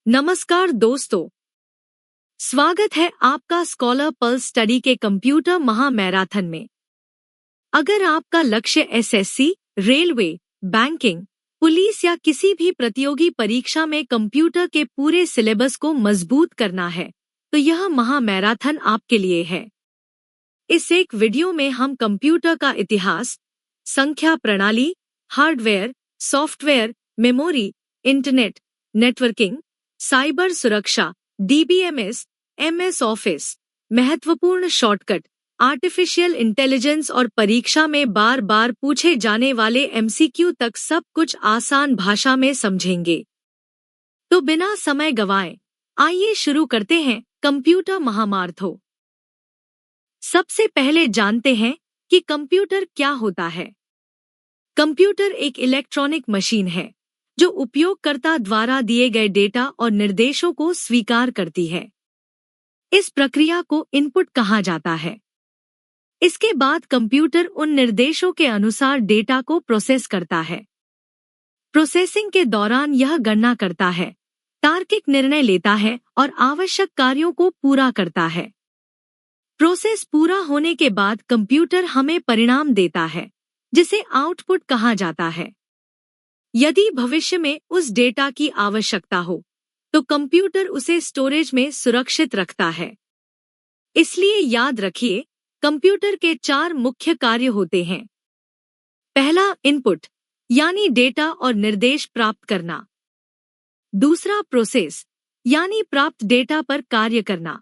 नमस्कार दोस्तों, स्वागत है आपका स्कॉलर पल्स स्टडी के कंप्यूटर महा मैराथन में। अगर आपका लक्ष्य एसएससी, रेलवे, बैंकिंग, पुलिस या किसी भी प्रतियोगी परीक्षा में कंप्यूटर के पूरे सिलेबस को मजबूत करना है, तो यह महा मैराथन आपके लिए है। इस एक वीडियो में हम कंप्यूटर का इतिहास, संख्या प्रणाली, hardware, software, memory, internet, networking, cyber सुरक्षा, डीबीएमएस, एमएस ऑफिस, महत्वपूर्ण शॉर्टकट, आर्टिफिशियल इंटेलिजेंस और परीक्षा में बार बार पूछे जाने वाले एमसीक्यू तक सब कुछ आसान भाषा में समझेंगे। तो बिना समय गवाए आइए शुरू करते हैं कंप्यूटर महामार्थो। सबसे पहले जानते हैं कि कंप्यूटर क्या होता है। कंप्यूटर एक इलेक्ट्रॉनिक मशीन है जो उपयोगकर्ता द्वारा दिए गए डेटा और निर्देशों को स्वीकार करती है। इस प्रक्रिया को इनपुट कहा जाता है। इसके बाद कंप्यूटर उन निर्देशों के अनुसार डेटा को प्रोसेस करता है। प्रोसेसिंग के दौरान यह गणना करता है, तार्किक निर्णय लेता है और आवश्यक कार्यों को पूरा करता है। प्रोसेस पूरा होने के बाद कंप्यूटर हमें परिणाम देता है, जिसे आउटपुट कहा जाता है। यदि भविष्य में उस डेटा की आवश्यकता हो, तो कंप्यूटर उसे स्टोरेज में सुरक्षित रखता है। इसलिए याद रखिए, कंप्यूटर के 4 मुख्य कार्य होते हैं। पहला, इनपुट यानी डेटा और निर्देश प्राप्त करना। दूसरा, प्रोसेस यानी प्राप्त डेटा पर कार्य करना।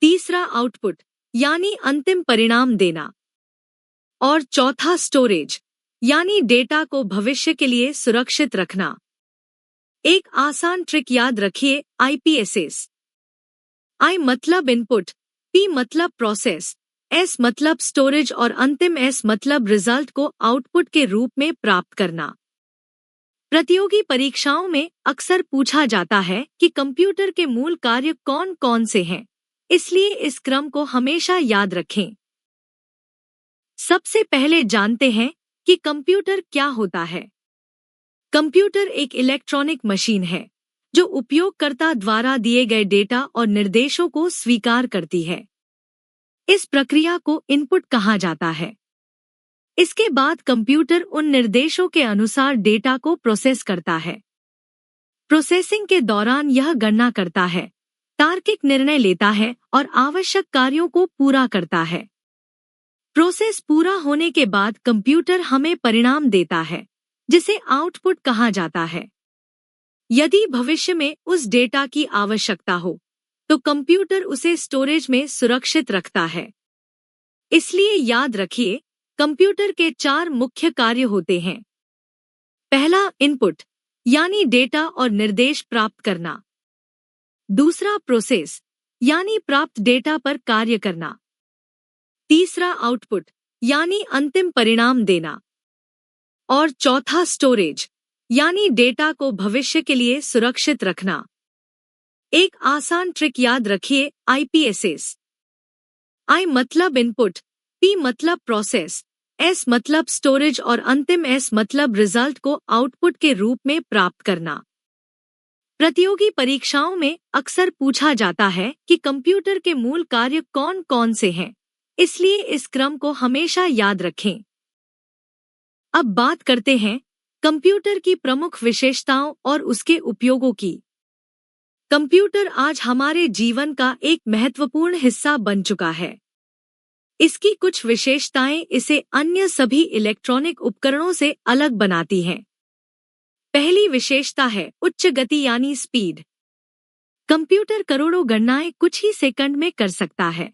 तीसरा, आउटपुट यानी अंतिम परिणाम देना। और चौथा, स्टोरेज यानी डेटा को भविष्य के लिए सुरक्षित रखना। एक आसान ट्रिक याद रखिए, आईपीएसएस। आई मतलब इनपुट, पी मतलब प्रोसेस, एस मतलब स्टोरेज और अंतिम एस मतलब रिजल्ट को आउटपुट के रूप में प्राप्त करना। प्रतियोगी परीक्षाओं में अक्सर पूछा जाता है कि कंप्यूटर के मूल कार्य कौन कौन से हैं, इसलिए इस क्रम को हमेशा याद रखें। सबसे पहले जानते हैं कि कंप्यूटर क्या होता है। कंप्यूटर एक इलेक्ट्रॉनिक मशीन है जो उपयोगकर्ता द्वारा दिए गए डेटा और निर्देशों को स्वीकार करती है। इस प्रक्रिया को इनपुट कहा जाता है। इसके बाद कंप्यूटर उन निर्देशों के अनुसार डेटा को प्रोसेस करता है। प्रोसेसिंग के दौरान यह गणना करता है, तार्किक निर्णय लेता है और आवश्यक कार्यों को पूरा करता है। प्रोसेस पूरा होने के बाद कंप्यूटर हमें परिणाम देता है, जिसे आउटपुट कहा जाता है। यदि भविष्य में उस डेटा की आवश्यकता हो, तो कंप्यूटर उसे स्टोरेज में सुरक्षित रखता है। इसलिए याद रखिए, कंप्यूटर के 4 मुख्य कार्य होते हैं। पहला, इनपुट यानी डेटा और निर्देश प्राप्त करना। दूसरा, प्रोसेस यानी प्राप्त डेटा पर कार्य करना। तीसरा, आउटपुट यानी अंतिम परिणाम देना। और चौथा, स्टोरेज यानी डेटा को भविष्य के लिए सुरक्षित रखना। एक आसान ट्रिक याद रखिए, आईपीएसएस। आई मतलब इनपुट, पी मतलब प्रोसेस, एस मतलब स्टोरेज और अंतिम एस मतलब रिजल्ट को आउटपुट के रूप में प्राप्त करना। प्रतियोगी परीक्षाओं में अक्सर पूछा जाता है कि कंप्यूटर के मूल कार्य कौन कौन से हैं, इसलिए इस क्रम को हमेशा याद रखें। अब बात करते हैं कंप्यूटर की प्रमुख विशेषताओं और उसके उपयोगों की। कंप्यूटर आज हमारे जीवन का एक महत्वपूर्ण हिस्सा बन चुका है। इसकी कुछ विशेषताएं इसे अन्य सभी इलेक्ट्रॉनिक उपकरणों से अलग बनाती हैं। पहली विशेषता है उच्च गति यानी स्पीड। कंप्यूटर करोड़ों गणनाएं कुछ ही सेकंड में कर सकता है।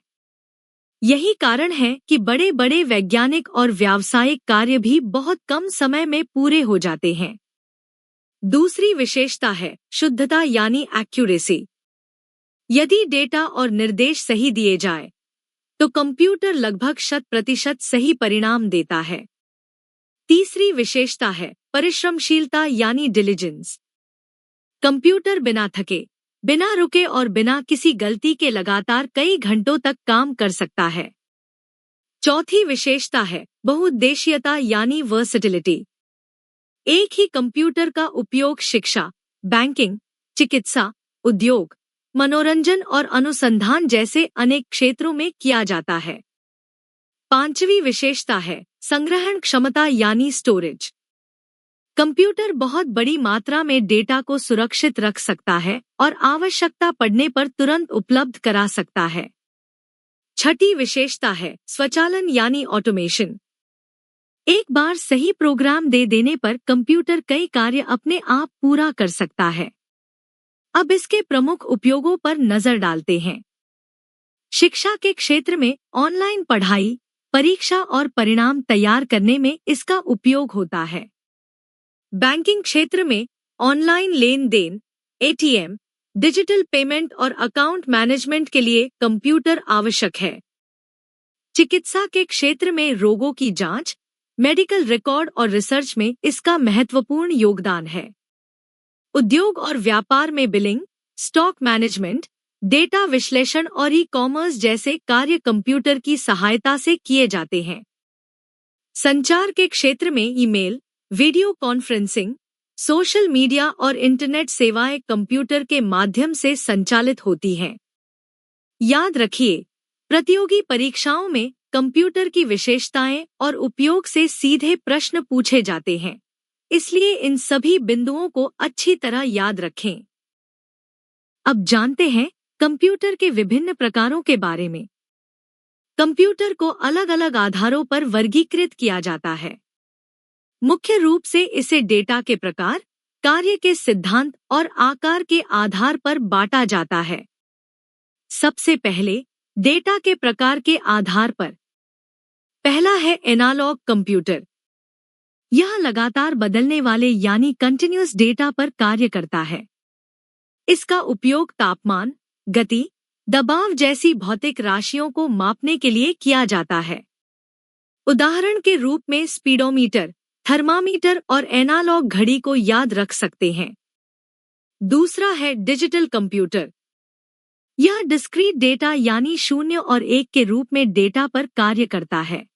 यही कारण है कि बड़े बड़े वैज्ञानिक और व्यावसायिक कार्य भी बहुत कम समय में पूरे हो जाते हैं। दूसरी विशेषता है शुद्धता यानी एक्यूरेसी। यदि डेटा और निर्देश सही दिए जाए, तो कंप्यूटर लगभग 100% सही परिणाम देता है। तीसरी विशेषता है परिश्रमशीलता यानी डिलिजेंस। कंप्यूटर बिना थके, बिना रुके और बिना किसी गलती के लगातार कई घंटों तक काम कर सकता है। चौथी विशेषता है बहुउद्देशीयता यानी वर्सेटिलिटी। एक ही कंप्यूटर का उपयोग शिक्षा, बैंकिंग, चिकित्सा, उद्योग, मनोरंजन और अनुसंधान जैसे अनेक क्षेत्रों में किया जाता है। पांचवी विशेषता है संग्रहण क्षमता यानी स्टोरेज। कंप्यूटर बहुत बड़ी मात्रा में डेटा को सुरक्षित रख सकता है और आवश्यकता पड़ने पर तुरंत उपलब्ध करा सकता है। छठी विशेषता है स्वचालन यानी ऑटोमेशन। एक बार सही प्रोग्राम दे देने पर कंप्यूटर कई कार्य अपने आप पूरा कर सकता है। अब इसके प्रमुख उपयोगों पर नजर डालते हैं। शिक्षा के क्षेत्र में ऑनलाइन पढ़ाई, परीक्षा और परिणाम तैयार करने में इसका उपयोग होता है। बैंकिंग क्षेत्र में ऑनलाइन लेन देन, एटीएम, डिजिटल पेमेंट और अकाउंट मैनेजमेंट के लिए कंप्यूटर आवश्यक है। चिकित्सा के क्षेत्र में रोगों की जांच, मेडिकल रिकॉर्ड और रिसर्च में इसका महत्वपूर्ण योगदान है। उद्योग और व्यापार में बिलिंग, स्टॉक मैनेजमेंट, डेटा विश्लेषण और ई-कॉमर्स जैसे कार्य कंप्यूटर की सहायता से किए जाते हैं। संचार के क्षेत्र में email, video conferencing, social media और इंटरनेट सेवाएं कंप्यूटर के माध्यम से संचालित होती हैं। याद रखिए, प्रतियोगी परीक्षाओं में कंप्यूटर की विशेषताएं और उपयोग से सीधे प्रश्न पूछे जाते हैं, इसलिए इन सभी बिंदुओं को अच्छी तरह याद रखें। अब जानते हैं कंप्यूटर के विभिन्न प्रकारों के बारे में। कंप्यूटर को अलग अलग आधारों पर वर्गीकृत किया जाता है। मुख्य रूप से इसे डेटा के प्रकार, कार्य के सिद्धांत और आकार के आधार पर बांटा जाता है। सबसे पहले डेटा के प्रकार के आधार पर। पहला है एनालॉग कंप्यूटर। यह लगातार बदलने वाले यानी कंटिन्यूअस डेटा पर कार्य करता है। इसका उपयोग तापमान, गति, दबाव जैसी भौतिक राशियों को मापने के लिए किया जाता है। उदाहरण के रूप में स्पीडोमीटर, थर्मामीटर और एनालॉग घड़ी को याद रख सकते हैं। दूसरा है डिजिटल कंप्यूटर। यह डिस्क्रीट डेटा यानी 0 और 1 के रूप में डेटा पर कार्य करता है।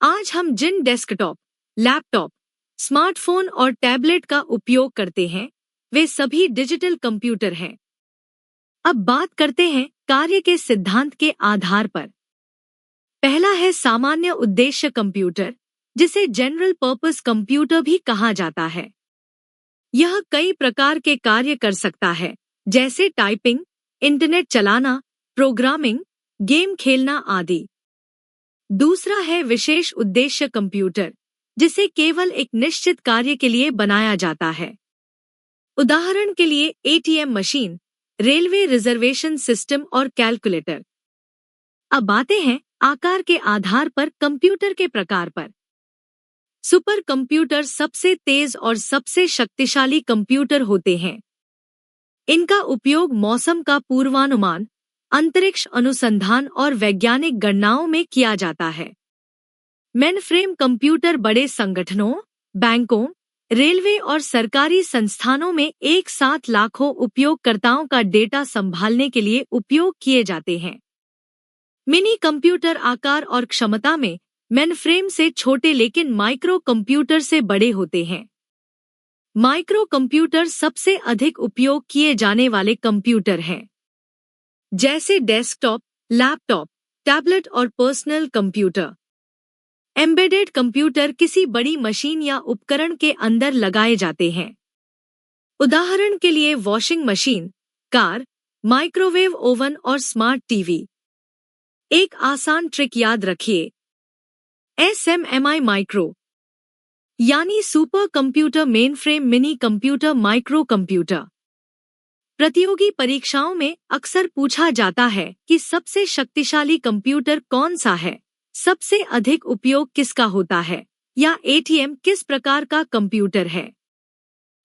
आज हम जिन डेस्कटॉप, लैपटॉप, स्मार्टफोन और टैबलेट का उपयोग करते हैं, वे सभी डिजिटल कंप्यूटर हैं। अब बात करते हैं कार्य के सिद्धांत के आधार पर। पहला है सामान्य उद्देश्य कंप्यूटर, जिसे जनरल पर्पस कंप्यूटर भी कहा जाता है। यह कई प्रकार के कार्य कर सकता है, जैसे टाइपिंग, इंटरनेट चलाना, प्रोग्रामिंग, गेम खेलना आदि। दूसरा है विशेष उद्देश्य कंप्यूटर, जिसे केवल एक निश्चित कार्य के लिए बनाया जाता है। उदाहरण के लिए ATM machine, railway reservation system और कैलकुलेटर। अब आते हैं आकार के आधार पर कंप्यूटर के प्रकार पर। सुपर कंप्यूटर सबसे तेज और सबसे शक्तिशाली कंप्यूटर होते हैं। इनका उपयोग मौसम का पूर्वानुमान, अंतरिक्ष अनुसंधान और वैज्ञानिक गणनाओं में किया जाता है। मेनफ्रेम कंप्यूटर बड़े संगठनों, बैंकों, रेलवे और सरकारी संस्थानों में एक साथ लाखों उपयोगकर्ताओं का डेटा संभालने के लिए उपयोग किए जाते हैं। मिनी कंप्यूटर आकार और क्षमता में मेनफ्रेम से छोटे लेकिन माइक्रो कंप्यूटर से बड़े होते हैं। माइक्रो कंप्यूटर सबसे अधिक उपयोग किए जाने वाले कंप्यूटर हैं, जैसे डेस्कटॉप, लैपटॉप, टैबलेट और पर्सनल कंप्यूटर। एम्बेडेड कंप्यूटर किसी बड़ी मशीन या उपकरण के अंदर लगाए जाते हैं। उदाहरण के लिए washing machine, car, microwave oven और स्मार्ट टीवी। एक आसान ट्रिक याद रखिए, SMMI माइक्रो यानी super computer, mainframe, mini computer, micro computer. प्रतियोगी परीक्षाओं में अक्सर पूछा जाता है कि सबसे शक्तिशाली कंप्यूटर कौन सा है, सबसे अधिक उपयोग किसका होता है, या एटीएम किस प्रकार का कंप्यूटर है।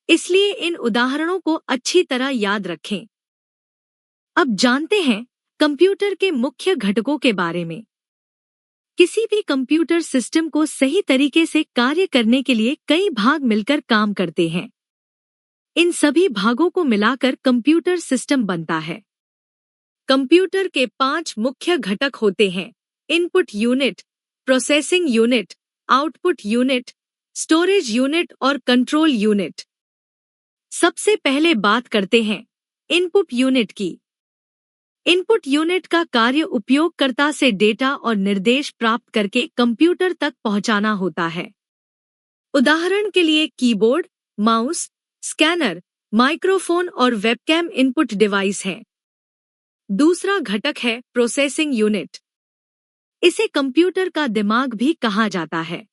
इसलिए इन उदाहरणों को अच्छी तरह याद रखें। अब जानते हैं कंप्यूटर के मुख्य घटकों के बारे में। किसी भी कंप्यूटर सिस्टम को सही तरीके से कार्य करने के लिए कई भाग मिलकर काम करते हैं। इन सभी भागों को मिलाकर कंप्यूटर सिस्टम बनता है। कंप्यूटर के 5 मुख्य घटक होते हैं: input unit, processing unit, output unit, storage unit और कंट्रोल यूनिट। सबसे पहले बात करते हैं इनपुट यूनिट की। इनपुट यूनिट का कार्य उपयोगकर्ता से डेटा और निर्देश प्राप्त करके कंप्यूटर तक पहुंचाना होता है। उदाहरण के लिए कीबोर्ड, माउस, स्कैनर, माइक्रोफोन और वेबकैम इनपुट डिवाइस हैं। दूसरा घटक है प्रोसेसिंग यूनिट। इसे कंप्यूटर का दिमाग भी कहा जाता है।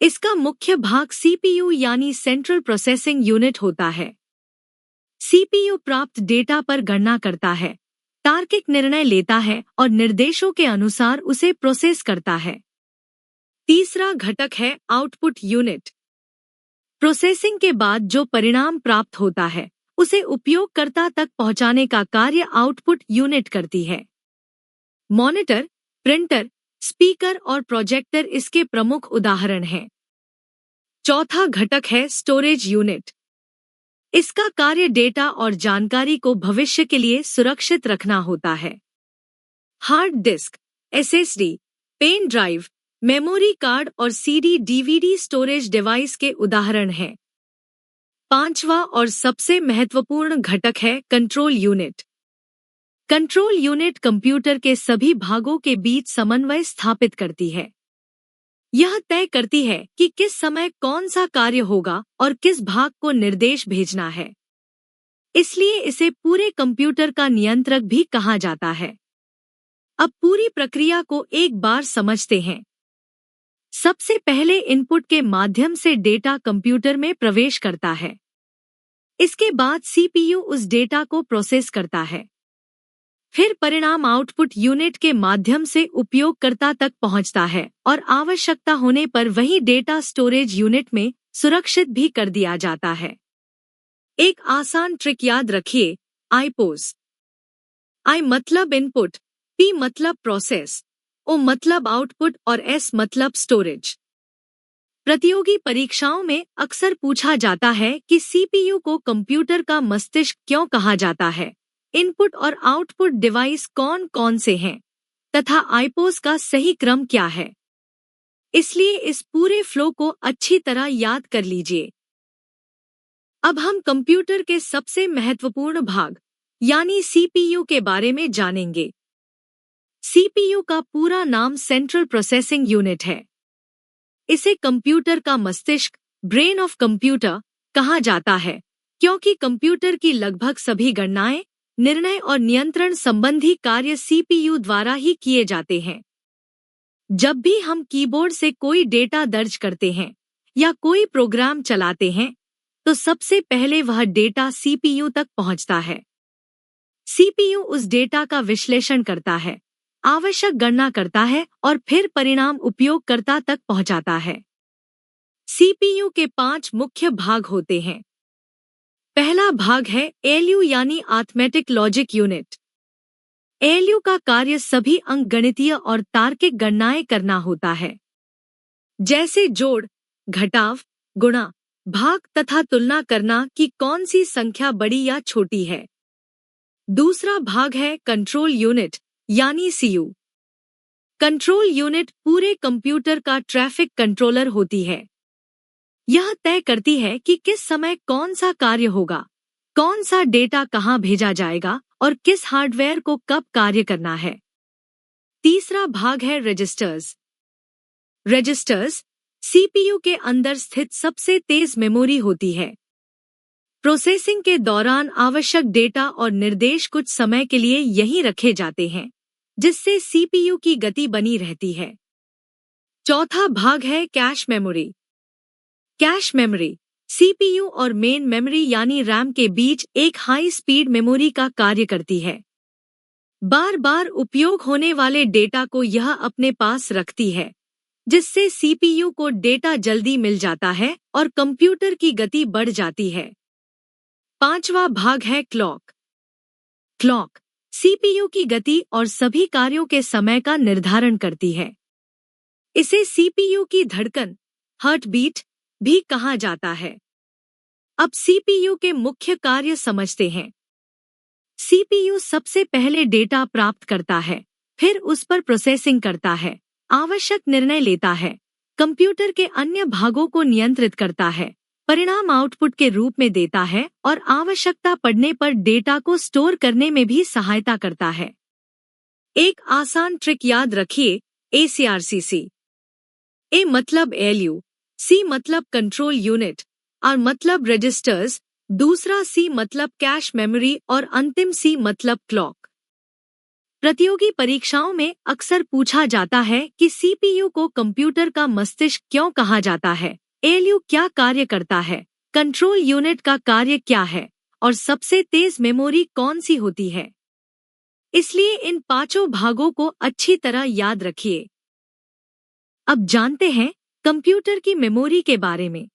इसका मुख्य भाग सीपीयू यानी सेंट्रल प्रोसेसिंग यूनिट होता है। सीपीयू प्राप्त डेटा पर गणना करता है, तार्किक निर्णय लेता है और निर्देशों के अनुसार उसे प्रोसेस करता है। तीसरा घटक है आउटपुट यूनिट। प्रोसेसिंग के बाद जो परिणाम प्राप्त होता है उसे उपयोगकर्ता तक पहुंचाने का कार्य आउटपुट यूनिट करती है। मॉनिटर, प्रिंटर, स्पीकर और प्रोजेक्टर इसके प्रमुख उदाहरण हैं। चौथा घटक है स्टोरेज यूनिट। इसका कार्य डेटा और जानकारी को भविष्य के लिए सुरक्षित रखना होता है। Hard disk, SSD, pen drive, memory card और सीडी डीवीडी स्टोरेज डिवाइस के उदाहरण हैं। पांचवा और सबसे महत्वपूर्ण घटक है control unit. Control unit computer के सभी भागों के बीच समन्वय स्थापित करती है। यह तय करती है कि किस समय कौन सा कार्य होगा और किस भाग को निर्देश भेजना है। इसलिए इसे पूरे कंप्यूटर का नियंत्रक भी कहा जाता है। अब पूरी प्रक्रिया को एक बार समझते हैं। सबसे पहले इनपुट के माध्यम से डेटा कंप्यूटर में प्रवेश करता है। इसके बाद सीपीयू उस डेटा को प्रोसेस करता है। फिर परिणाम आउटपुट यूनिट के माध्यम से उपयोगकर्ता तक पहुंचता है और आवश्यकता होने पर वही डेटा स्टोरेज यूनिट में सुरक्षित भी कर दिया जाता है। एक आसान ट्रिक याद रखिए, आईपोस। आई मतलब इनपुट, पी मतलब प्रोसेस, ओ मतलब आउटपुट और एस मतलब स्टोरेज। प्रतियोगी परीक्षाओं में अक्सर पूछा जाता है कि सीपीयू को कंप्यूटर का मस्तिष्क क्यों कहा जाता है, इनपुट और आउटपुट डिवाइस कौन कौन से हैं, तथा आईपोस का सही क्रम क्या है। इसलिए इस पूरे फ्लो को अच्छी तरह याद कर लीजिए। अब हम कंप्यूटर के सबसे महत्वपूर्ण भाग यानी सीपीयू के बारे में जानेंगे। सीपीयू का पूरा नाम सेंट्रल प्रोसेसिंग यूनिट है। इसे कंप्यूटर का मस्तिष्क, ब्रेन ऑफ कंप्यूटर, कहा जाता है क्योंकि कंप्यूटर की लगभग सभी गणनाएं, निर्णय और नियंत्रण संबंधी कार्य सीपीयू द्वारा ही किए जाते हैं। जब भी हम कीबोर्ड से कोई डेटा दर्ज करते हैं या कोई प्रोग्राम चलाते हैं तो सबसे पहले वह डेटा सीपीयू तक पहुंचता है। सीपीयू उस डेटा का विश्लेषण करता है, आवश्यक गणना करता है और फिर परिणाम उपयोगकर्ता तक पहुंचाता है। सीपीयू के 5 मुख्य भाग होते हैं। पहला भाग है एएलयू यानी अरिथमेटिक लॉजिक यूनिट। एएलयू का कार्य सभी अंकगणितीय और तार्किक गणनाएं करना होता है, जैसे जोड़, घटाव, गुणा, भाग तथा तुलना करना कि कौन सी संख्या बड़ी या छोटी है। दूसरा भाग है कंट्रोल यूनिट यानी सीयू। कंट्रोल यूनिट पूरे कंप्यूटर का ट्रैफिक कंट्रोलर होती है। यह तय करती है कि किस समय कौन सा कार्य होगा, कौन सा डेटा कहां भेजा जाएगा और किस हार्डवेयर को कब कार्य करना है। तीसरा भाग है रजिस्टर्स। रजिस्टर्स सीपीयू के अंदर स्थित सबसे तेज मेमोरी होती है। प्रोसेसिंग के दौरान आवश्यक डेटा और निर्देश कुछ समय के लिए यहीं रखे जाते हैं, जिससे सीपीयू की गति बनी रहती है। चौथा भाग है cache memory. Cache memory CPU और मेन मेमोरी यानी रैम के बीच एक हाई स्पीड मेमोरी का कार्य करती है। बार बार उपयोग होने वाले डेटा को यह अपने पास रखती है, जिससे सीपीयू को डेटा जल्दी मिल जाता है और कंप्यूटर की गति बढ़ जाती है। पांचवा भाग है क्लॉक। क्लॉक सीपीयू की गति और सभी कार्यों के समय का निर्धारण करती है। इसे सीपीयू की धड़कन, हार्ट बीट भी कहा जाता है। अब सीपीयू के मुख्य कार्य समझते हैं। सीपीयू सबसे पहले डेटा प्राप्त करता है, फिर उस पर प्रोसेसिंग करता है, आवश्यक निर्णय लेता है, कंप्यूटर के अन्य भागों को नियंत्रित करता है परिणाम आउटपुट के रूप में देता है और आवश्यकता पड़ने पर डेटा को स्टोर करने में भी सहायता करता है। एक आसान ट्रिक याद रखिए, ACRCC। ए मतलब ALU, C मतलब कंट्रोल यूनिट, R मतलब रजिस्टर्स, दूसरा C मतलब कैश मेमोरी और अंतिम C मतलब क्लॉक। प्रतियोगी परीक्षाओं में अक्सर पूछा जाता है कि CPU को कंप्यूटर का मस्तिष्क क्यों कहा जाता है, ALU क्या कार्य करता है, कंट्रोल यूनिट का कार्य क्या है और सबसे तेज मेमोरी कौन सी होती है। इसलिए इन पांचों भागों को अच्छी तरह याद रखिए। अब जानते हैं कंप्यूटर की मेमोरी के बारे में।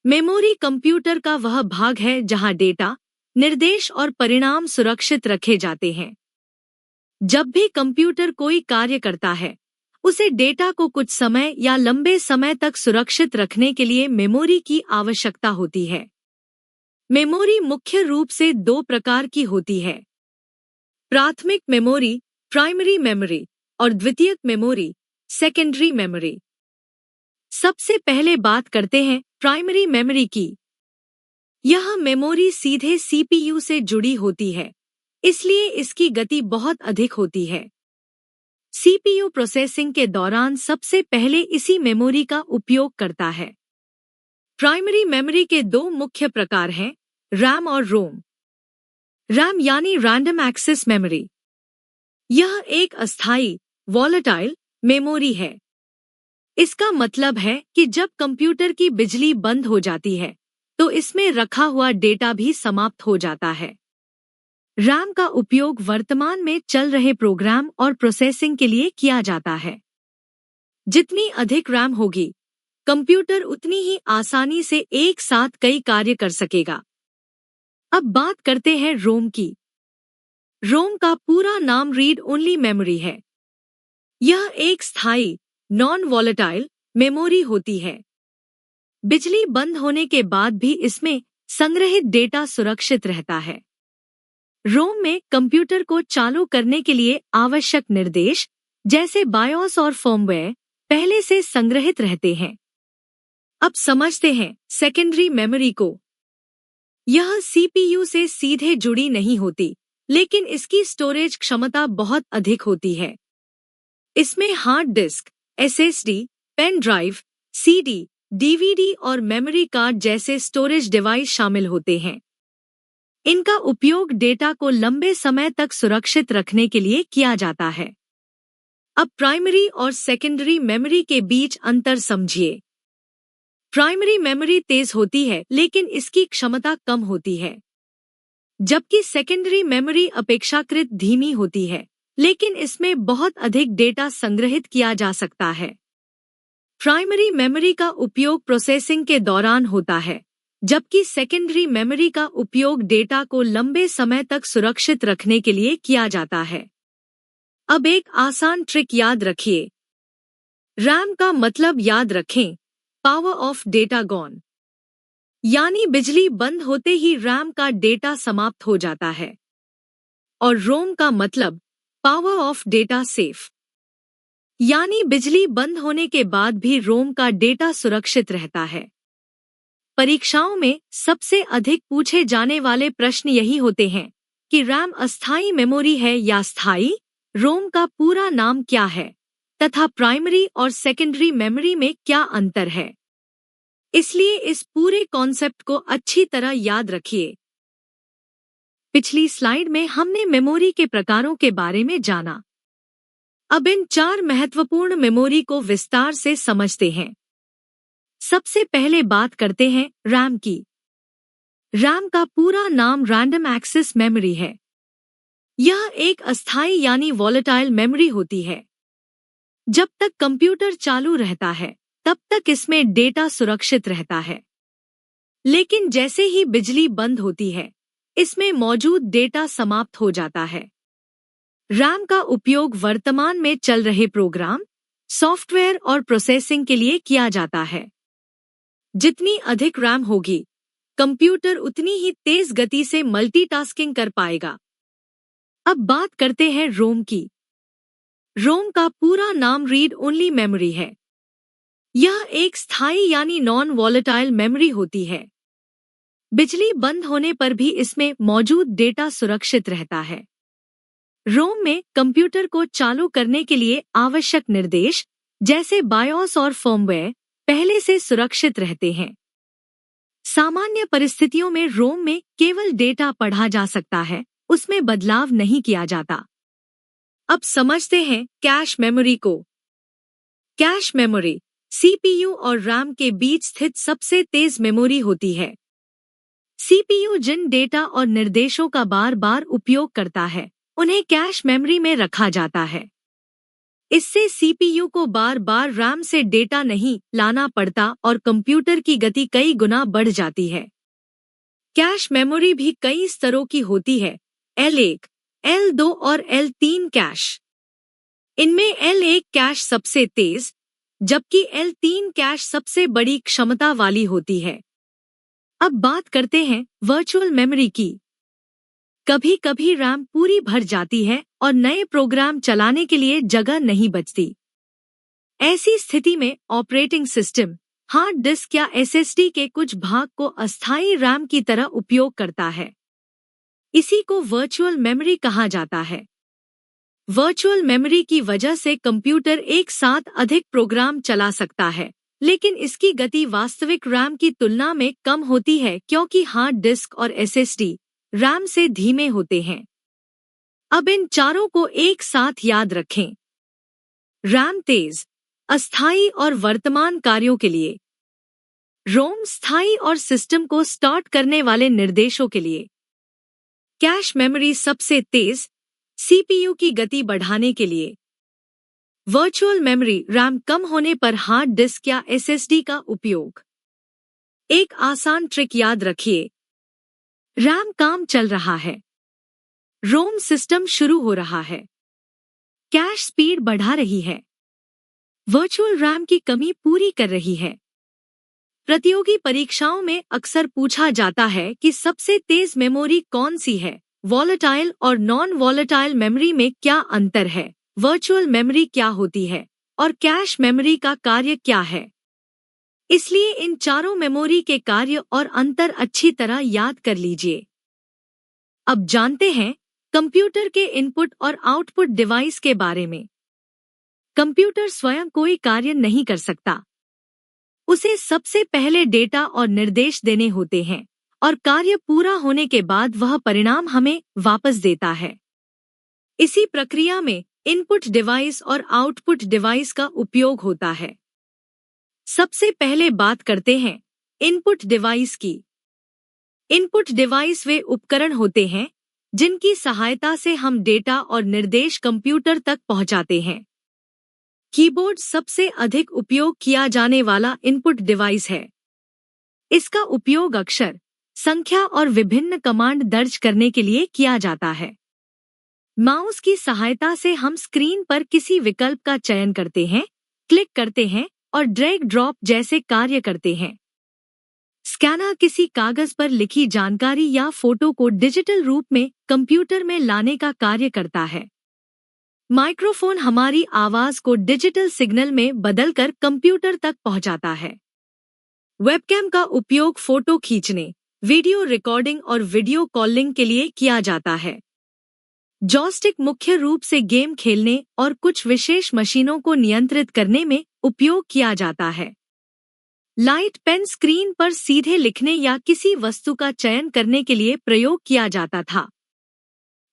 मेमोरी कंप्यूटर का वह भाग है जहां डेटा, निर्देश और परिणाम सुरक्षित रखे जाते हैं। जब भी कंप्यूटर कोई कार्य करता है, उसे डेटा को कुछ समय या लंबे समय तक सुरक्षित रखने के लिए मेमोरी की आवश्यकता होती है। मेमोरी मुख्य रूप से दो प्रकार की होती है: प्राथमिक मेमोरी, प्राइमरी मेमोरी, और द्वितीयक मेमोरी, सेकेंडरी मेमोरी। सबसे पहले बात करते हैं प्राइमरी मेमोरी की। यह मेमोरी सीधे CPU से जुड़ी होती है, इसलिए इसकी गति बहुत अधिक होती है। CPU प्रोसेसिंग के दौरान सबसे पहले इसी मेमोरी का उपयोग करता है। प्राइमरी मेमोरी के दो मुख्य प्रकार हैं, RAM और ROM। RAM यानी रैंडम एक्सेस मेमोरी। यह एक अस्थायी, वॉलेटाइल मेमोरी है। इसका मतलब है कि जब कंप्यूटर की बिजली बंद हो जाती है, तो इसमें रखा हुआ डेटा भी समाप्त हो जाता है। रैम का उपयोग वर्तमान में चल रहे प्रोग्राम और प्रोसेसिंग के लिए किया जाता है। जितनी अधिक रैम होगी, कंप्यूटर उतनी ही आसानी से एक साथ कई कार्य कर सकेगा। अब बात करते हैं रोम की। रोम का पूरा नाम रीड ओनली मेमोरी है। यह एक स्थायी, नॉन वॉलेटाइल मेमोरी होती है। बिजली बंद होने के बाद भी इसमें संग्रहित डेटा सुरक्षित रहता है। रोम में कंप्यूटर को चालू करने के लिए आवश्यक निर्देश, जैसे बायोस और फर्मवेयर, पहले से संग्रहित रहते हैं। अब समझते हैं सेकेंडरी मेमोरी को। यह CPU से सीधे जुड़ी नहीं होती, लेकिन इसकी स्टोरेज क्षमता बहुत अधिक होती है। इसमें hard disk, SSD, pen drive, CD, DVD और मेमोरी कार्ड जैसे स्टोरेज डिवाइस शामिल होते हैं। इनका उपयोग डेटा को लंबे समय तक सुरक्षित रखने के लिए किया जाता है। अब प्राइमरी और सेकेंडरी मेमोरी के बीच अंतर समझिए। प्राइमरी मेमोरी तेज होती है, लेकिन इसकी क्षमता कम होती है, जबकि सेकेंडरी मेमोरी अपेक्षाकृत धीमी होती है, लेकिन इसमें बहुत अधिक डेटा संग्रहित किया जा सकता है। प्राइमरी मेमोरी का उपयोग प्रोसेसिंग के दौरान होता है, जबकि सेकेंडरी मेमोरी का उपयोग डेटा को लंबे समय तक सुरक्षित रखने के लिए किया जाता है। अब एक आसान ट्रिक याद रखिए। रैम का मतलब याद रखें, पावर ऑफ डेटा गॉन, यानी बिजली बंद होते ही रैम का डेटा समाप्त हो जाता है। और रोम का मतलब पावर ऑफ डेटा सेफ, यानी बिजली बंद होने के बाद भी रोम का डेटा सुरक्षित रहता है। परीक्षाओं में सबसे अधिक पूछे जाने वाले प्रश्न यही होते हैं कि रैम अस्थायी मेमोरी है या स्थायी, रोम का पूरा नाम क्या है, तथा प्राइमरी और सेकेंडरी मेमोरी में क्या अंतर है। इसलिए इस पूरे कॉन्सेप्ट को अच्छी तरह याद रखिए। पिछली स्लाइड में हमने मेमोरी के प्रकारों के बारे में जाना। अब इन 4 महत्वपूर्ण मेमोरी को विस्तार से समझते हैं। सबसे पहले बात करते हैं रैम की। रैम का पूरा नाम रैंडम एक्सेस मेमोरी है। यह एक अस्थायी यानी वॉलेटाइल मेमोरी होती है। जब तक कंप्यूटर चालू रहता है, तब तक इसमें डेटा सुरक्षित रहता है। लेकिन जैसे ही बिजली बंद होती है, इसमें मौजूद डेटा समाप्त हो जाता है। रैम का उपयोग वर्तमान में चल रहे प्रोग्राम, सॉफ्टवेयर और प्रोसेसिंग के लिए किया जाता है। जितनी अधिक रैम होगी, कंप्यूटर उतनी ही तेज गति से मल्टीटास्किंग कर पाएगा। अब बात करते हैं रोम की। रोम का पूरा नाम रीड ओनली मेमोरी है। यह एक स्थायी यानी नॉन वॉलेटाइल मेमोरी होती है। बिजली बंद होने पर भी इसमें मौजूद डेटा सुरक्षित रहता है। रोम में कंप्यूटर को चालू करने के लिए आवश्यक निर्देश जैसे बायोस और फर्मवेयर पहले से सुरक्षित रहते हैं। सामान्य परिस्थितियों में रोम में केवल डेटा पढ़ा जा सकता है, उसमें बदलाव नहीं किया जाता। अब समझते हैं कैश मेमोरी को। कैश मेमोरी सीपीयू और रैम के बीच स्थित सबसे तेज मेमोरी होती है। सीपीयू जिन डेटा और निर्देशों का बार बार उपयोग करता है, उन्हें कैश मेमोरी में रखा जाता है। इससे सीपीयू को बार बार रैम से डेटा नहीं लाना पड़ता और कंप्यूटर की गति कई गुना बढ़ जाती है। कैश मेमोरी भी कई स्तरों की होती है, L1, L2 और L3 कैश। इनमें L1 कैश सबसे तेज, जबकि L3 कैश सबसे बड़ी क्षमता वाली होती है। अब बात करते हैं वर्चुअल मेमोरी की। कभी कभी रैम पूरी भर जाती है और नए प्रोग्राम चलाने के लिए जगह नहीं बचती। ऐसी स्थिति में ऑपरेटिंग सिस्टम हार्ड डिस्क या एसएसडी के कुछ भाग को अस्थायी रैम की तरह उपयोग करता है। इसी को वर्चुअल मेमोरी कहा जाता है। वर्चुअल मेमोरी की वजह से कंप्यूटर एक साथ अधिक प्रोग्राम चला सकता है, लेकिन इसकी गति वास्तविक रैम की तुलना में कम होती है क्योंकि हार्ड डिस्क और एसएसडी रैम से धीमे होते हैं। अब इन चारों को एक साथ याद रखें। रैम तेज, अस्थायी और वर्तमान कार्यों के लिए। रोम स्थायी और सिस्टम को स्टार्ट करने वाले निर्देशों के लिए। कैश मेमोरी सबसे तेज, सीपीयू की गति बढ़ाने के लिए। वर्चुअल मेमोरी रैम कम होने पर हार्ड डिस्क या एसएसडी का उपयोग। एक आसान ट्रिक याद रखिए। रैम काम चल रहा है, रोम सिस्टम शुरू हो रहा है, कैश स्पीड बढ़ा रही है, वर्चुअल रैम की कमी पूरी कर रही है। प्रतियोगी परीक्षाओं में अक्सर पूछा जाता है कि सबसे तेज मेमोरी कौन सी है, वॉलेटाइल और नॉन वॉलेटाइल मेमोरी में क्या अंतर है, वर्चुअल मेमोरी क्या होती है और कैश मेमोरी का कार्य क्या है। इसलिए इन चारों मेमोरी के कार्य और अंतर अच्छी तरह याद कर लीजिए। अब जानते हैं कंप्यूटर के इनपुट और आउटपुट डिवाइस के बारे में। कंप्यूटर स्वयं कोई कार्य नहीं कर सकता। उसे सबसे पहले डेटा और निर्देश देने होते हैं और कार्य पूरा होने के बाद वह परिणाम हमें वापस देता है। इसी प्रक्रिया में इनपुट डिवाइस और आउटपुट डिवाइस का उपयोग होता है। सबसे पहले बात करते हैं इनपुट डिवाइस की। इनपुट डिवाइस वे उपकरण होते हैं जिनकी सहायता से हम डेटा और निर्देश कंप्यूटर तक पहुंचाते हैं। कीबोर्ड सबसे अधिक उपयोग किया जाने वाला इनपुट डिवाइस है। इसका उपयोग अक्षर, संख्या और विभिन्न कमांड दर्ज करने के लिए किया जाता है। माउस की सहायता से हम स्क्रीन पर किसी विकल्प का चयन करते हैं, क्लिक करते हैं और ड्रैग ड्रॉप जैसे कार्य करते हैं। स्कैनर किसी कागज पर लिखी जानकारी या फोटो को डिजिटल रूप में कंप्यूटर में लाने का कार्य करता है। माइक्रोफोन हमारी आवाज को डिजिटल सिग्नल में बदलकर कंप्यूटर तक पहुंचाता है। वेबकैम का उपयोग फोटो खींचने, वीडियो रिकॉर्डिंग और वीडियो कॉलिंग के लिए किया जाता है। जॉयस्टिक मुख्य रूप से गेम खेलने और कुछ विशेष मशीनों को नियंत्रित करने में उपयोग किया जाता है। लाइट पेन स्क्रीन पर सीधे लिखने या किसी वस्तु का चयन करने के लिए प्रयोग किया जाता था।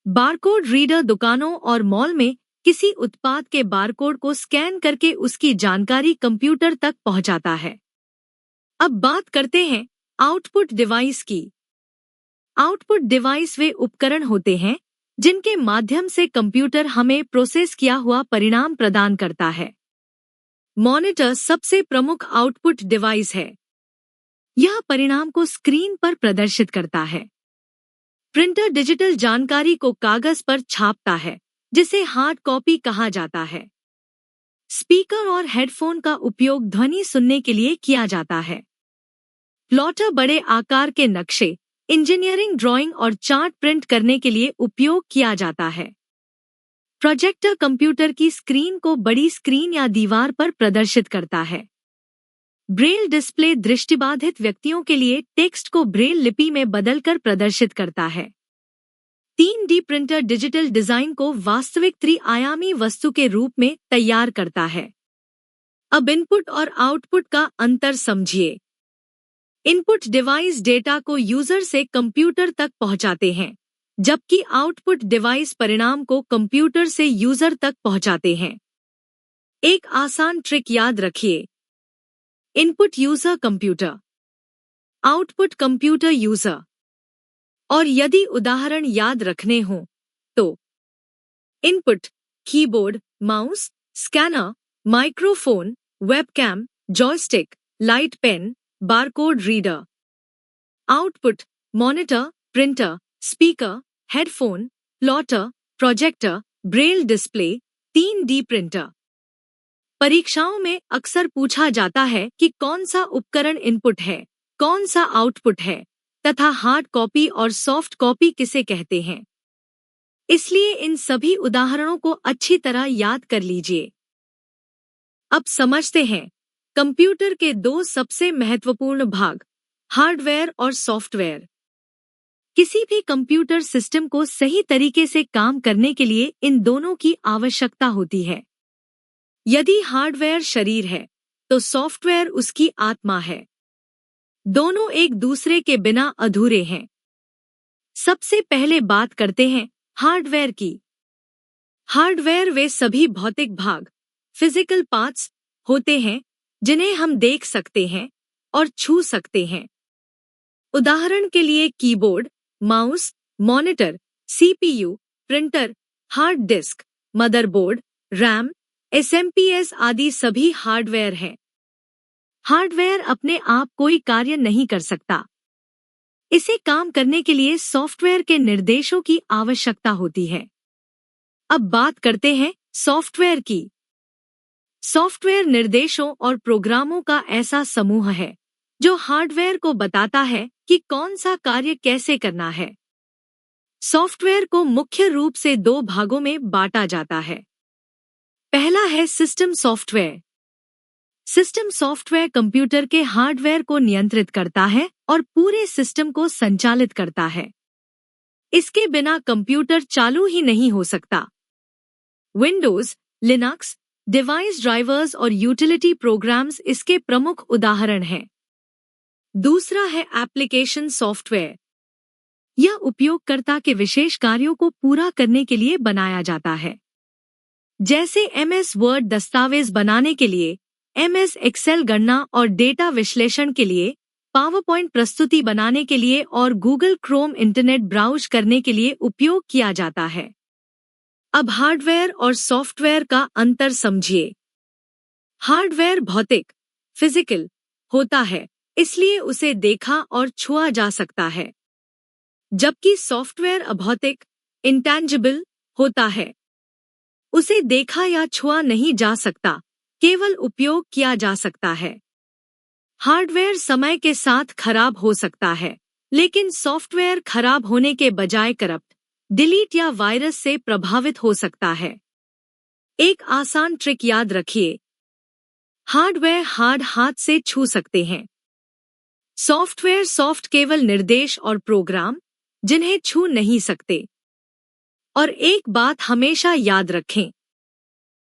बारकोड रीडर दुकानों और मॉल में किसी उत्पाद के बारकोड को स्कैन करके उसकी जानकारी कंप्यूटर तक पहुंचाता है। अब बात करते हैं आउटपुट डिवाइस की। आउटपुट डिवाइस वे उपकरण होते हैं जिनके माध्यम से कंप्यूटर हमें प्रोसेस किया हुआ परिणाम प्रदान करता है। मॉनिटर सबसे प्रमुख आउटपुट डिवाइस है। यह परिणाम को स्क्रीन पर प्रदर्शित करता है। प्रिंटर डिजिटल जानकारी को कागज पर छापता है, जिसे हार्ड कॉपी कहा जाता है। स्पीकर और हेडफोन का उपयोग ध्वनि सुनने के लिए किया जाता है। प्लॉटर बड़े आकार के नक्शे, इंजीनियरिंग ड्राइंग और चार्ट प्रिंट करने के लिए उपयोग किया जाता है। प्रोजेक्टर कंप्यूटर की स्क्रीन को बड़ी स्क्रीन या दीवार पर प्रदर्शित करता है। ब्रेल डिस्प्ले दृष्टिबाधित व्यक्तियों के लिए टेक्स्ट को ब्रेल लिपि में बदलकर प्रदर्शित करता है। 3D प्रिंटर डिजिटल डिजाइन को वास्तविक त्रि-आयामी वस्तु के रूप में तैयार करता है। अब इनपुट और आउटपुट का अंतर समझिए। इनपुट डिवाइस डेटा को यूजर से कंप्यूटर तक पहुंचाते हैं, जबकि आउटपुट डिवाइस परिणाम को कंप्यूटर से यूजर तक पहुंचाते हैं। एक आसान ट्रिक याद रखिए। Input user computer, output computer user. और यदि उदाहरण याद रखने हों तो input keyboard, mouse, scanner, microphone, webcam, joystick, light pen, barcode reader. Output monitor, printer, speaker, headphone, plotter, projector, Braille display, 3D printer. परीक्षाओं में अक्सर पूछा जाता है कि कौन सा उपकरण इनपुट है, कौन सा आउटपुट है तथा हार्ड कॉपी और सॉफ्ट कॉपी किसे कहते हैं। इसलिए इन सभी उदाहरणों को अच्छी तरह याद कर लीजिए। अब समझते हैं कंप्यूटर के दो सबसे महत्वपूर्ण भाग, हार्डवेयर और सॉफ्टवेयर। किसी भी कंप्यूटर सिस्टम को सही तरीके से काम करने के लिए इन दोनों की आवश्यकता होती है। यदि हार्डवेयर शरीर है, तो सॉफ्टवेयर उसकी आत्मा है। दोनों एक दूसरे के बिना अधूरे हैं। सबसे पहले बात करते हैं हार्डवेयर की। हार्डवेयर वे सभी भौतिक भाग, फिजिकल पार्ट्स होते हैं जिन्हें हम देख सकते हैं और छू सकते हैं। उदाहरण के लिए keyboard, mouse, monitor, CPU, printer, hard disk, motherboard, RAM, SMPS आदि सभी हार्डवेयर हैं। हार्डवेयर अपने आप कोई कार्य नहीं कर सकता। इसे काम करने के लिए सॉफ्टवेयर के निर्देशों की आवश्यकता होती है। अब बात करते हैं सॉफ्टवेयर की। सॉफ्टवेयर निर्देशों और प्रोग्रामों का ऐसा समूह है जो हार्डवेयर को बताता है कि कौन सा कार्य कैसे करना है। सॉफ्टवेयर को मुख्य रूप से दो भागों में बांटा जाता है। पहला है system software. System software computer के हार्डवेयर को नियंत्रित करता है और पूरे सिस्टम को संचालित करता है। इसके बिना कंप्यूटर चालू ही नहीं हो सकता। विंडोज, लिनक्स, डिवाइस ड्राइवर्स और यूटिलिटी प्रोग्राम्स इसके प्रमुख उदाहरण हैं। दूसरा है एप्लीकेशन सॉफ्टवेयर। यह उपयोगकर्ता के विशेष कार्यों को पूरा करने के लिए बनाया जाता है, जैसे MS वर्ड दस्तावेज बनाने के लिए, MS एक्सेल गणना और डेटा विश्लेषण के लिए, पावरपॉइंट प्रस्तुति बनाने के लिए और गूगल क्रोम इंटरनेट ब्राउज करने के लिए उपयोग किया जाता है। अब हार्डवेयर और सॉफ्टवेयर का अंतर समझिए। हार्डवेयर भौतिक, फिजिकल होता है, इसलिए उसे देखा और छुआ जा सकता है, जबकि सॉफ्टवेयर अभौतिक, इंटैंजिबल होता है। उसे देखा या छुआ नहीं जा सकता, केवल उपयोग किया जा सकता है। हार्डवेयर समय के साथ खराब हो सकता है, लेकिन सॉफ्टवेयर खराब होने के बजाय करप्ट, डिलीट या वायरस से प्रभावित हो सकता है। एक आसान ट्रिक याद रखिए। हार्डवेयर हार्ड हाथ से छू सकते हैं। सॉफ्टवेयर सॉफ्ट केवल निर्देश और प्रोग्राम जिन्हें छू नहीं सकते। और एक बात हमेशा याद रखें,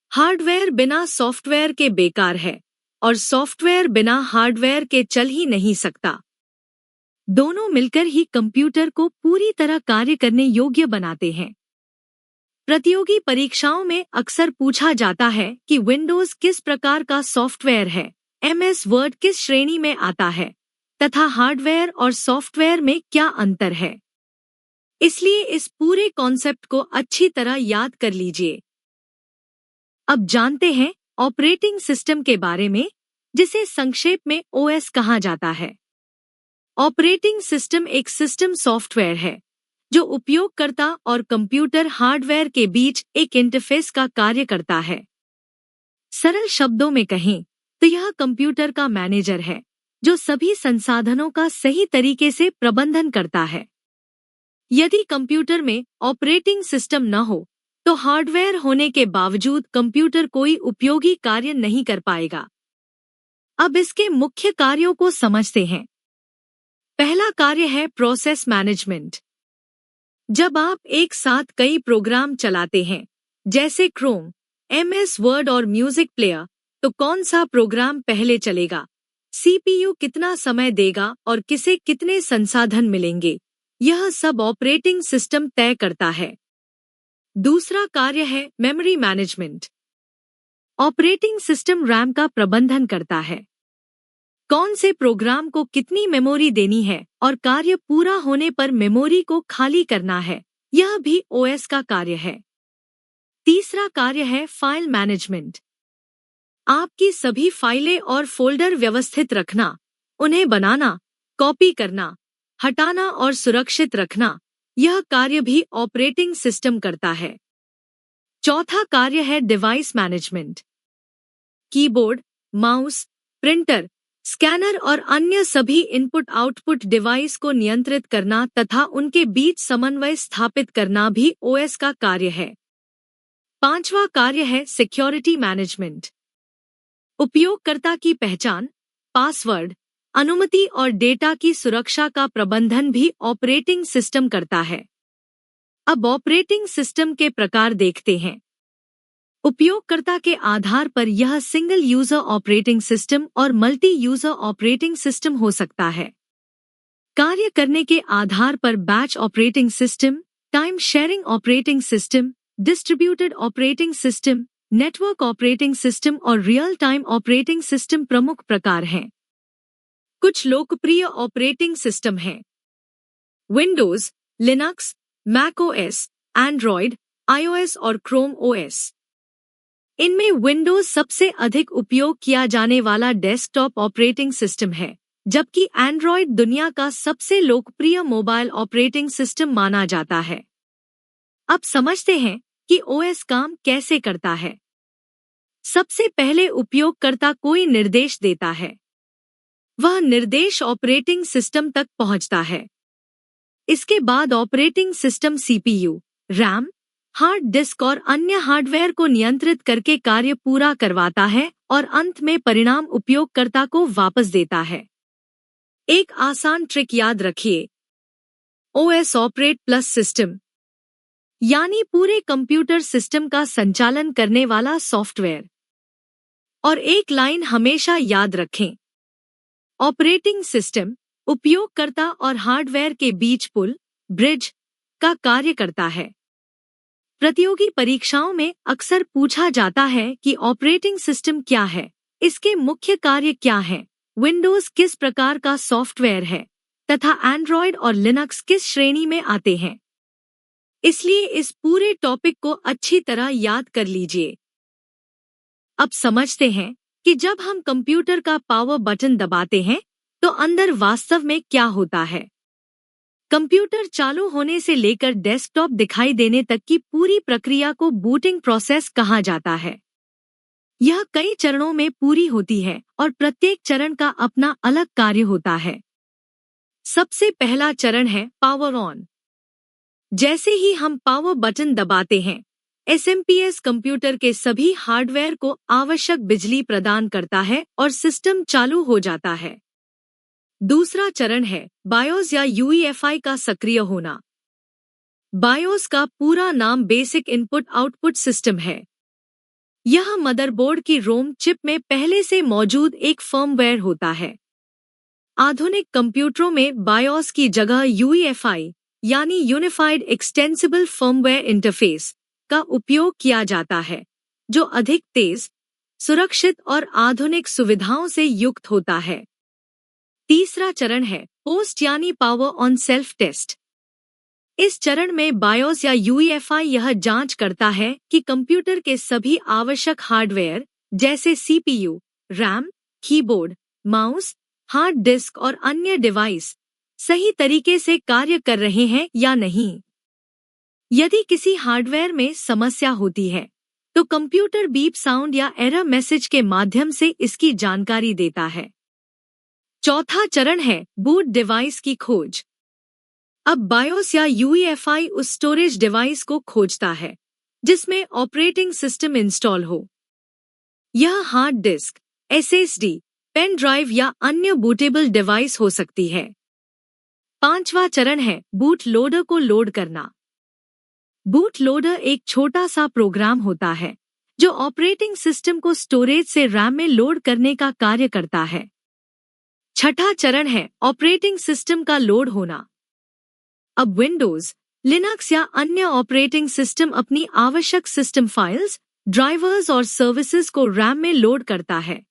हार्डवेयर बिना सॉफ्टवेयर के बेकार है और सॉफ्टवेयर बिना हार्डवेयर के चल ही नहीं सकता। दोनों मिलकर ही कंप्यूटर को पूरी तरह कार्य करने योग्य बनाते हैं। प्रतियोगी परीक्षाओं में अक्सर पूछा जाता है कि विंडोज किस प्रकार का सॉफ्टवेयर है, MS वर्ड किस श्रेणी में आता है तथा हार्डवेयर और सॉफ्टवेयर में क्या अंतर है। इसलिए इस पूरे कॉन्सेप्ट को अच्छी तरह याद कर लीजिए। अब जानते हैं ऑपरेटिंग सिस्टम के बारे में, जिसे संक्षेप में OS कहा जाता है। ऑपरेटिंग सिस्टम एक सिस्टम सॉफ्टवेयर है जो उपयोगकर्ता और कंप्यूटर हार्डवेयर के बीच एक इंटरफेस का कार्य करता है। सरल शब्दों में कहें तो यह कंप्यूटर का मैनेजर है जो सभी संसाधनों का सही तरीके से प्रबंधन करता है। यदि कंप्यूटर में ऑपरेटिंग सिस्टम न हो तो हार्डवेयर होने के बावजूद कंप्यूटर कोई उपयोगी कार्य नहीं कर पाएगा। अब इसके मुख्य कार्यों को समझते हैं। पहला कार्य है प्रोसेस मैनेजमेंट। जब आप एक साथ कई प्रोग्राम चलाते हैं, जैसे क्रोम, MS वर्ड और म्यूजिक प्लेयर, तो कौन सा प्रोग्राम पहले चलेगा, CPU कितना समय देगा और किसे कितने संसाधन मिलेंगे, यह सब ऑपरेटिंग सिस्टम तय करता है। दूसरा कार्य है memory management. Operating system RAM का प्रबंधन करता है। कौन से प्रोग्राम को कितनी मेमोरी देनी है और कार्य पूरा होने पर मेमोरी को खाली करना है, यह भी OS का कार्य है। तीसरा कार्य है फाइल मैनेजमेंट। आपकी सभी फाइलें और फोल्डर व्यवस्थित रखना, उन्हें बनाना, कॉपी करना, हटाना और सुरक्षित रखना, यह कार्य भी ऑपरेटिंग सिस्टम करता है। चौथा कार्य है device management. Keyboard, mouse, printer, scanner और अन्य सभी इनपुट आउटपुट डिवाइस को नियंत्रित करना तथा उनके बीच समन्वय स्थापित करना भी OS का कार्य है। पांचवा कार्य है सिक्योरिटी मैनेजमेंट। उपयोगकर्ता की पहचान, पासवर्ड, अनुमति और डेटा की सुरक्षा का प्रबंधन भी ऑपरेटिंग सिस्टम करता है। अब ऑपरेटिंग सिस्टम के प्रकार देखते हैं। उपयोगकर्ता के आधार पर यह सिंगल यूजर ऑपरेटिंग सिस्टम और मल्टी यूजर ऑपरेटिंग सिस्टम हो सकता है। कार्य करने के आधार पर batch operating system, time sharing operating system, distributed operating system, network operating system और रियल टाइम ऑपरेटिंग सिस्टम प्रमुख प्रकार हैं। कुछ लोकप्रिय ऑपरेटिंग सिस्टम हैं: Windows, Linux, Mac OS, Android, iOS और क्रोम OS। इनमें विंडोज सबसे अधिक उपयोग किया जाने वाला डेस्कटॉप ऑपरेटिंग सिस्टम है, जबकि एंड्रॉयड दुनिया का सबसे लोकप्रिय मोबाइल ऑपरेटिंग सिस्टम माना जाता है। अब समझते हैं कि OS काम कैसे करता है। सबसे पहले उपयोगकर्ता कोई निर्देश देता है। वह निर्देश ऑपरेटिंग सिस्टम तक पहुंचता है। इसके बाद operating system CPU, RAM, hard disk और अन्य हार्डवेयर को नियंत्रित करके कार्य पूरा करवाता है और अंत में परिणाम उपयोगकर्ता को वापस देता है। एक आसान ट्रिक याद रखिए: OS ऑपरेट प्लस सिस्टम, यानी पूरे कंप्यूटर सिस्टम का संचालन करने वाला सॉफ्टवेयर। और एक लाइन हमेशा याद रखें: ऑपरेटिंग सिस्टम उपयोगकर्ता और हार्डवेयर के बीच पुल, ब्रिज का कार्य करता है। प्रतियोगी परीक्षाओं में अक्सर पूछा जाता है कि ऑपरेटिंग सिस्टम क्या है, इसके मुख्य कार्य क्या हैं, विंडोज किस प्रकार का सॉफ्टवेयर है तथा एंड्रॉयड और लिनक्स किस श्रेणी में आते हैं। इसलिए इस पूरे टॉपिक को अच्छी तरह याद कर लीजिए। अब समझते हैं कि जब हम कंप्यूटर का पावर बटन दबाते हैं तो अंदर वास्तव में क्या होता है। कंप्यूटर चालू होने से लेकर डेस्कटॉप दिखाई देने तक की पूरी प्रक्रिया को बूटिंग प्रोसेस कहा जाता है। यह कई चरणों में पूरी होती है और प्रत्येक चरण का अपना अलग कार्य होता है। सबसे पहला चरण है पावर ऑन। जैसे ही हम पावर बटन दबाते हैं, SMPS कंप्यूटर के सभी हार्डवेयर को आवश्यक बिजली प्रदान करता है और सिस्टम चालू हो जाता है। दूसरा चरण है बायोस या UEFI का सक्रिय होना। बायोस का पूरा नाम बेसिक इनपुट आउटपुट सिस्टम है। यह मदरबोर्ड की रोम चिप में पहले से मौजूद एक फर्मवेयर होता है। आधुनिक कंप्यूटरों में बायोस की जगह UEFI यानी यूनिफाइड एक्सटेंसिबल फर्मवेयर इंटरफेस का उपयोग किया जाता है, जो अधिक तेज, सुरक्षित और आधुनिक सुविधाओं से युक्त होता है। तीसरा चरण है पोस्ट यानी पावर ऑन सेल्फ टेस्ट। इस चरण में बायोस या UEFI यह जांच करता है कि कंप्यूटर के सभी आवश्यक हार्डवेयर जैसे CPU, RAM, keyboard, mouse, hard disk और अन्य डिवाइस सही तरीके से कार्य कर रहे हैं या नहीं। यदि किसी हार्डवेयर में समस्या होती है, तो कंप्यूटर बीप साउंड या एरर मैसेज के माध्यम से इसकी जानकारी देता है। चौथा चरण है बूट डिवाइस की खोज। अब बायोस या UEFI उस स्टोरेज डिवाइस को खोजता है जिसमें ऑपरेटिंग सिस्टम इंस्टॉल हो। यह hard disk, SSD, pen drive या अन्य बूटेबल डिवाइस हो सकती है। 5वां चरण है बूट लोडर को लोड करना। बूट लोडर एक छोटा सा प्रोग्राम होता है जो ऑपरेटिंग सिस्टम को स्टोरेज से रैम में लोड करने का कार्य करता है। 6वां चरण है ऑपरेटिंग सिस्टम का लोड होना। अब विंडोज, लिनक्स या अन्य ऑपरेटिंग सिस्टम अपनी आवश्यक सिस्टम फाइल्स, ड्राइवर्स और सर्विसेज को रैम में लोड करता है।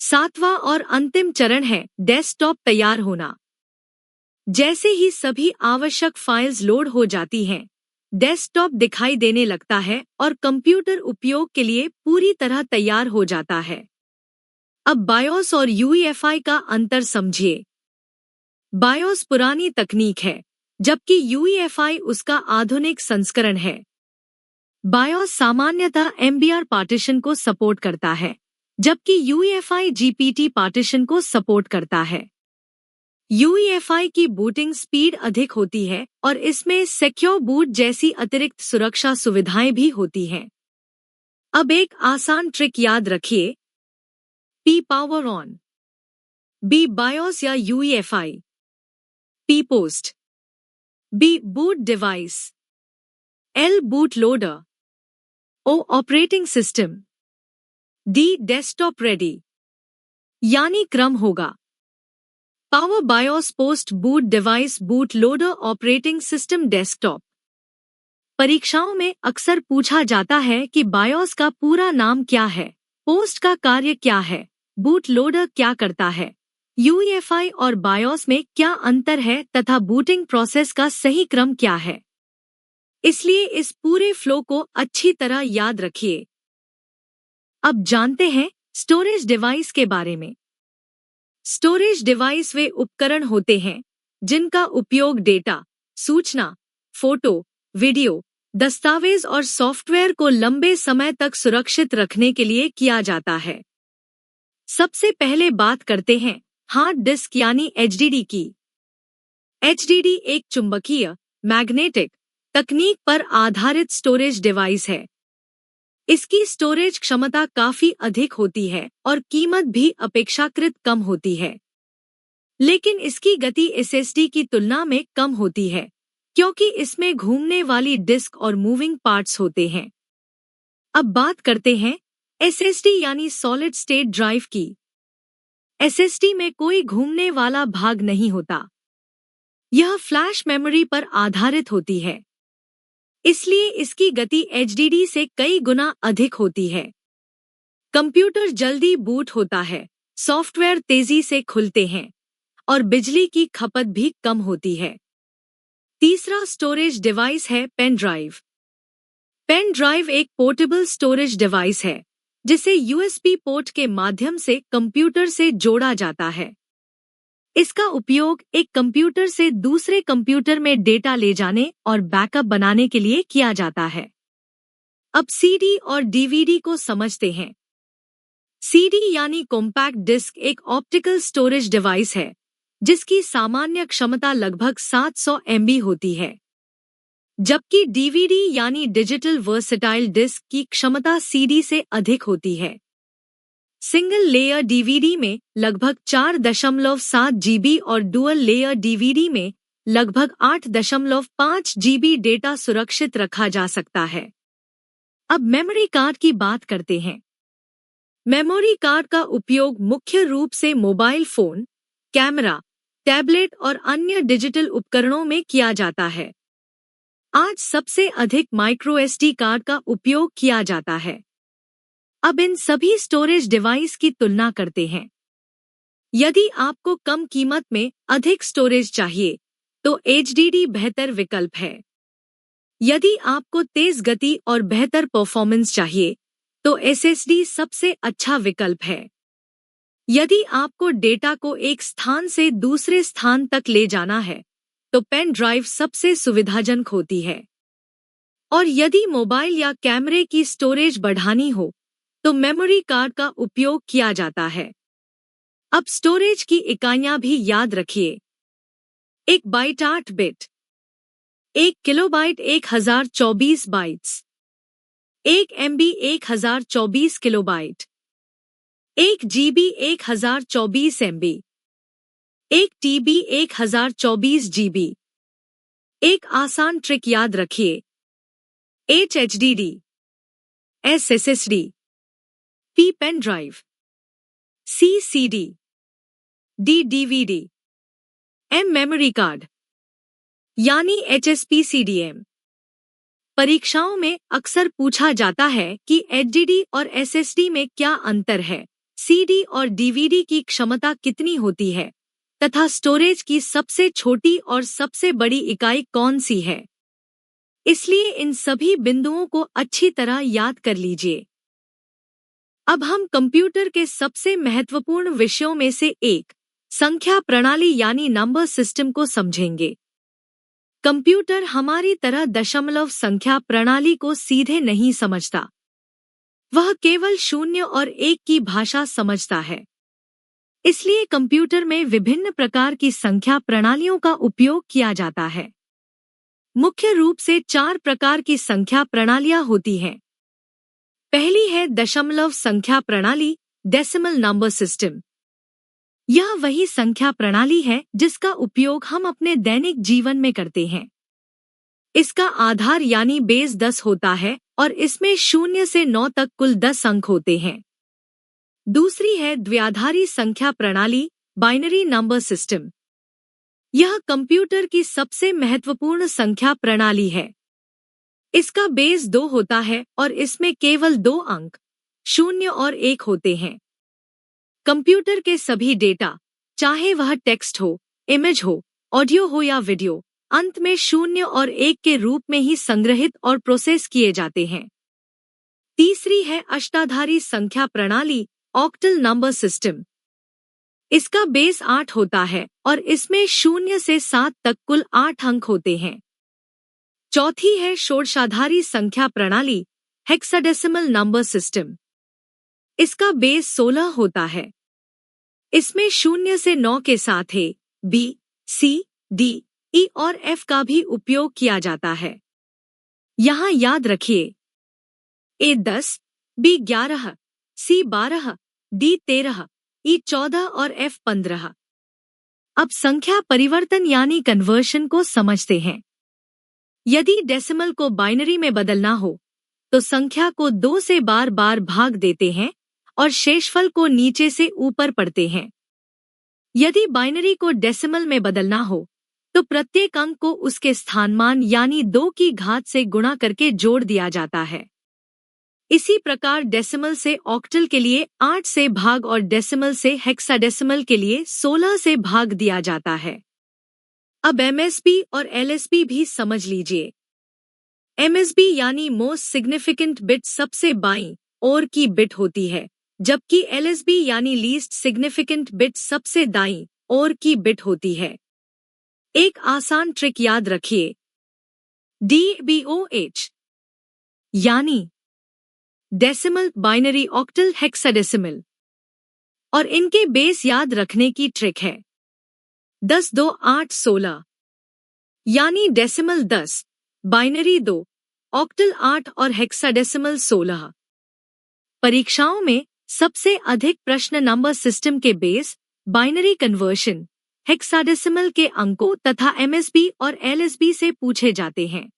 7वां और अंतिम चरण है डेस्कटॉप तैयार होना। जैसे ही सभी आवश्यक फाइल्स लोड हो जाती हैं, डेस्कटॉप दिखाई देने लगता है और कंप्यूटर उपयोग के लिए पूरी तरह तैयार हो जाता है। अब बायोस और यूईएफआई का अंतर समझिए। बायोस पुरानी तकनीक है, जबकि यूईएफआई उसका आधुनिक संस्करण है। बायोस सामान्यतः एमबीआर पार्टीशन को सपोर्ट करता है, जबकि यूईएफआई जीपीटी पार्टीशन को सपोर्ट करता है। यूईएफआई की बूटिंग स्पीड अधिक होती है और इसमें सिक्योर बूट जैसी अतिरिक्त सुरक्षा सुविधाएं भी होती हैं। अब एक आसान ट्रिक याद रखिए। P power on, B BIOS या UEFI, P POST, B boot device, L boot loader, O operating system, D desktop ready. यानी क्रम होगा power BIOS POST boot device boot loader operating system desktop. परीक्षाओं में अक्सर पूछा जाता है कि बायोस का पूरा नाम क्या है, पोस्ट का कार्य क्या है, बूट लोडर क्या करता है, यूईएफआई और बायोस में क्या अंतर है तथा बूटिंग प्रोसेस का सही क्रम क्या है। इसलिए इस पूरे फ्लो को अच्छी तरह याद रखिए। अब जानते हैं स्टोरेज डिवाइस के बारे में। स्टोरेज डिवाइस वे उपकरण होते हैं जिनका उपयोग डेटा, सूचना, फोटो, वीडियो, दस्तावेज और सॉफ्टवेयर को लंबे समय तक सुरक्षित रखने के लिए किया जाता है। सबसे पहले बात करते हैं हार्ड डिस्क यानी एचडीडी की। एचडीडी एक चुंबकीय, मैग्नेटिक तकनीक पर आधारित स्टोरेज डिवाइस है। इसकी स्टोरेज क्षमता काफी अधिक होती है और कीमत भी अपेक्षाकृत कम होती है। लेकिन इसकी गति एसएसडी की तुलना में कम होती है, क्योंकि इसमें घूमने वाली डिस्क और मूविंग पार्ट्स होते हैं। अब बात करते हैं एसएसडी यानी सॉलिड स्टेट ड्राइव की। एसएसडी में कोई घूमने वाला भाग नहीं होता। यह फ्लैश मेमोरी पर आधारित होती है, इसलिए इसकी गति एचडीडी से कई गुना अधिक होती है। कंप्यूटर जल्दी बूट होता है, सॉफ्टवेयर तेजी से खुलते हैं और बिजली की खपत भी कम होती है। तीसरा स्टोरेज डिवाइस है पेन ड्राइव। पेन ड्राइव एक पोर्टेबल स्टोरेज डिवाइस है जिसे यूएसबी पोर्ट के माध्यम से कंप्यूटर से जोड़ा जाता है। इसका उपयोग एक कंप्यूटर से दूसरे कंप्यूटर में डेटा ले जाने और बैकअप बनाने के लिए किया जाता है। अब सीडी और डीवीडी को समझते हैं। सीडी यानी कॉम्पैक्ट डिस्क एक ऑप्टिकल स्टोरेज डिवाइस है जिसकी सामान्य क्षमता लगभग 700 MB होती है, जबकि डीवीडी यानी डिजिटल वर्सेटाइल डिस्क की क्षमता सीडी से अधिक होती है। सिंगल लेयर डीवीडी में लगभग 4.7 GB और डुअल लेयर डीवीडी में लगभग 8.5 GB डेटा सुरक्षित रखा जा सकता है। अब मेमोरी कार्ड की बात करते हैं। मेमोरी कार्ड का उपयोग मुख्य रूप से मोबाइल फोन, कैमरा, टैबलेट और अन्य डिजिटल उपकरणों में किया जाता है। आज सबसे अधिक माइक्रो एसडी कार्ड का उपयोग किया जाता है। अब इन सभी स्टोरेज डिवाइस की तुलना करते हैं। यदि आपको कम कीमत में अधिक स्टोरेज चाहिए, तो एचडीडी बेहतर विकल्प है। यदि आपको तेज गति और बेहतर परफॉर्मेंस चाहिए, तो एसएसडी सबसे अच्छा विकल्प है। यदि आपको डेटा को एक स्थान से दूसरे स्थान तक ले जाना है, तो पेन ड्राइव सबसे सुविधाजनक होती है। और यदि मोबाइल या कैमरे की स्टोरेज बढ़ानी हो, तो मेमोरी कार्ड का उपयोग किया जाता है। अब स्टोरेज की इकाइयां भी याद रखिए। 1 byte 8 bit, 1 kilobyte 1024 bytes, 1 MB 1024 kilobyte, 1 GB 1024 MB, 1 TB 1024 GB। एक आसान ट्रिक याद रखिए, HDD, SSD, P pen drive, C CD, D DVD, M memory card यानी HSP-CDM। परीक्षाओं में अक्सर पूछा जाता है कि HDD और SSD में क्या अंतर है, CD और DVD की क्षमता कितनी होती है तथा स्टोरेज की सबसे छोटी और सबसे बड़ी इकाई कौन सी है। इसलिए इन सभी बिंदुओं को अच्छी तरह याद कर लीजिए। अब हम कंप्यूटर के सबसे महत्वपूर्ण विषयों में से एक संख्या प्रणाली यानी नंबर सिस्टम को समझेंगे। कंप्यूटर हमारी तरह दशमलव संख्या प्रणाली को सीधे नहीं समझता, वह केवल 0 और 1 की भाषा समझता है। इसलिए कंप्यूटर में विभिन्न प्रकार की संख्या प्रणालियों का उपयोग किया जाता है। मुख्य रूप से 4 प्रकार की संख्या प्रणालियां होती हैं। पहली है दशमलव संख्या प्रणाली, डेसिमल नंबर सिस्टम। यह वही संख्या प्रणाली है जिसका उपयोग हम अपने दैनिक जीवन में करते हैं। इसका आधार यानी बेस 10 होता है और इसमें 0 से 9 तक कुल 10 अंक होते हैं। दूसरी है द्विआधारी संख्या प्रणाली, बाइनरी नंबर सिस्टम। यह कंप्यूटर की सबसे महत्वपूर्ण संख्या प्रणाली है। इसका बेस 2 होता है और इसमें केवल 2 अंक 0 और 1 होते हैं। कंप्यूटर के सभी डेटा, चाहे वह टेक्स्ट हो, इमेज हो, ऑडियो हो या वीडियो, अंत में 0 और 1 के रूप में ही संग्रहित और प्रोसेस किए जाते हैं। तीसरी है अष्टाधारी संख्या प्रणाली, ऑक्टल नंबर सिस्टम। इसका बेस 8 होता है और इसमें 0 से 7 तक कुल 8 अंक होते हैं। चौथी है षोडशाधारी संख्या प्रणाली, हेक्साडेसिमल नंबर सिस्टम। इसका बेस 16 होता है। इसमें 0 से 9 के साथ A, B, C, D, E और F का भी उपयोग किया जाता है। यहाँ याद रखिए, A 10, B 11, C 12, D 13, E 14 और F 15। अब संख्या परिवर्तन यानी कन्वर्शन को समझते हैं। यदि डेसिमल को बाइनरी में बदलना हो, तो संख्या को 2 से बार बार भाग देते हैं और शेषफल को नीचे से ऊपर पढ़ते हैं। यदि बाइनरी को डेसिमल में बदलना हो, तो प्रत्येक अंक को उसके स्थानमान यानी 2 की घात से गुणा करके जोड़ दिया जाता है। इसी प्रकार डेसिमल से ऑक्टल के लिए 8 से भाग और डेसिमल से हेक्साडेसिमल के लिए 16 से भाग दिया जाता है। अब एमएसबी और एलएसबी भी समझ लीजिए। एमएसबी यानी मोस्ट सिग्निफिकेंट बिट सबसे बाईं ओर की बिट होती है, जबकि एलएसबी यानी लीस्ट सिग्निफिकेंट बिट सबसे दाईं ओर की बिट होती है। एक आसान ट्रिक याद रखिए, DBOH यानी डेसिमल, बाइनरी, ऑक्टल, हेक्साडेसिमल, और इनके बेस याद रखने की ट्रिक है 10, 2, 8, 16 यानी डेसिमल 10, बाइनरी 2, ऑक्टल 8 और हेक्साडेसिमल 16। परीक्षाओं में सबसे अधिक प्रश्न नंबर सिस्टम के बेस, बाइनरी कन्वर्शन, हेक्साडेसिमल के अंकों तथा एमएसबी और एलएसबी से पूछे जाते हैं।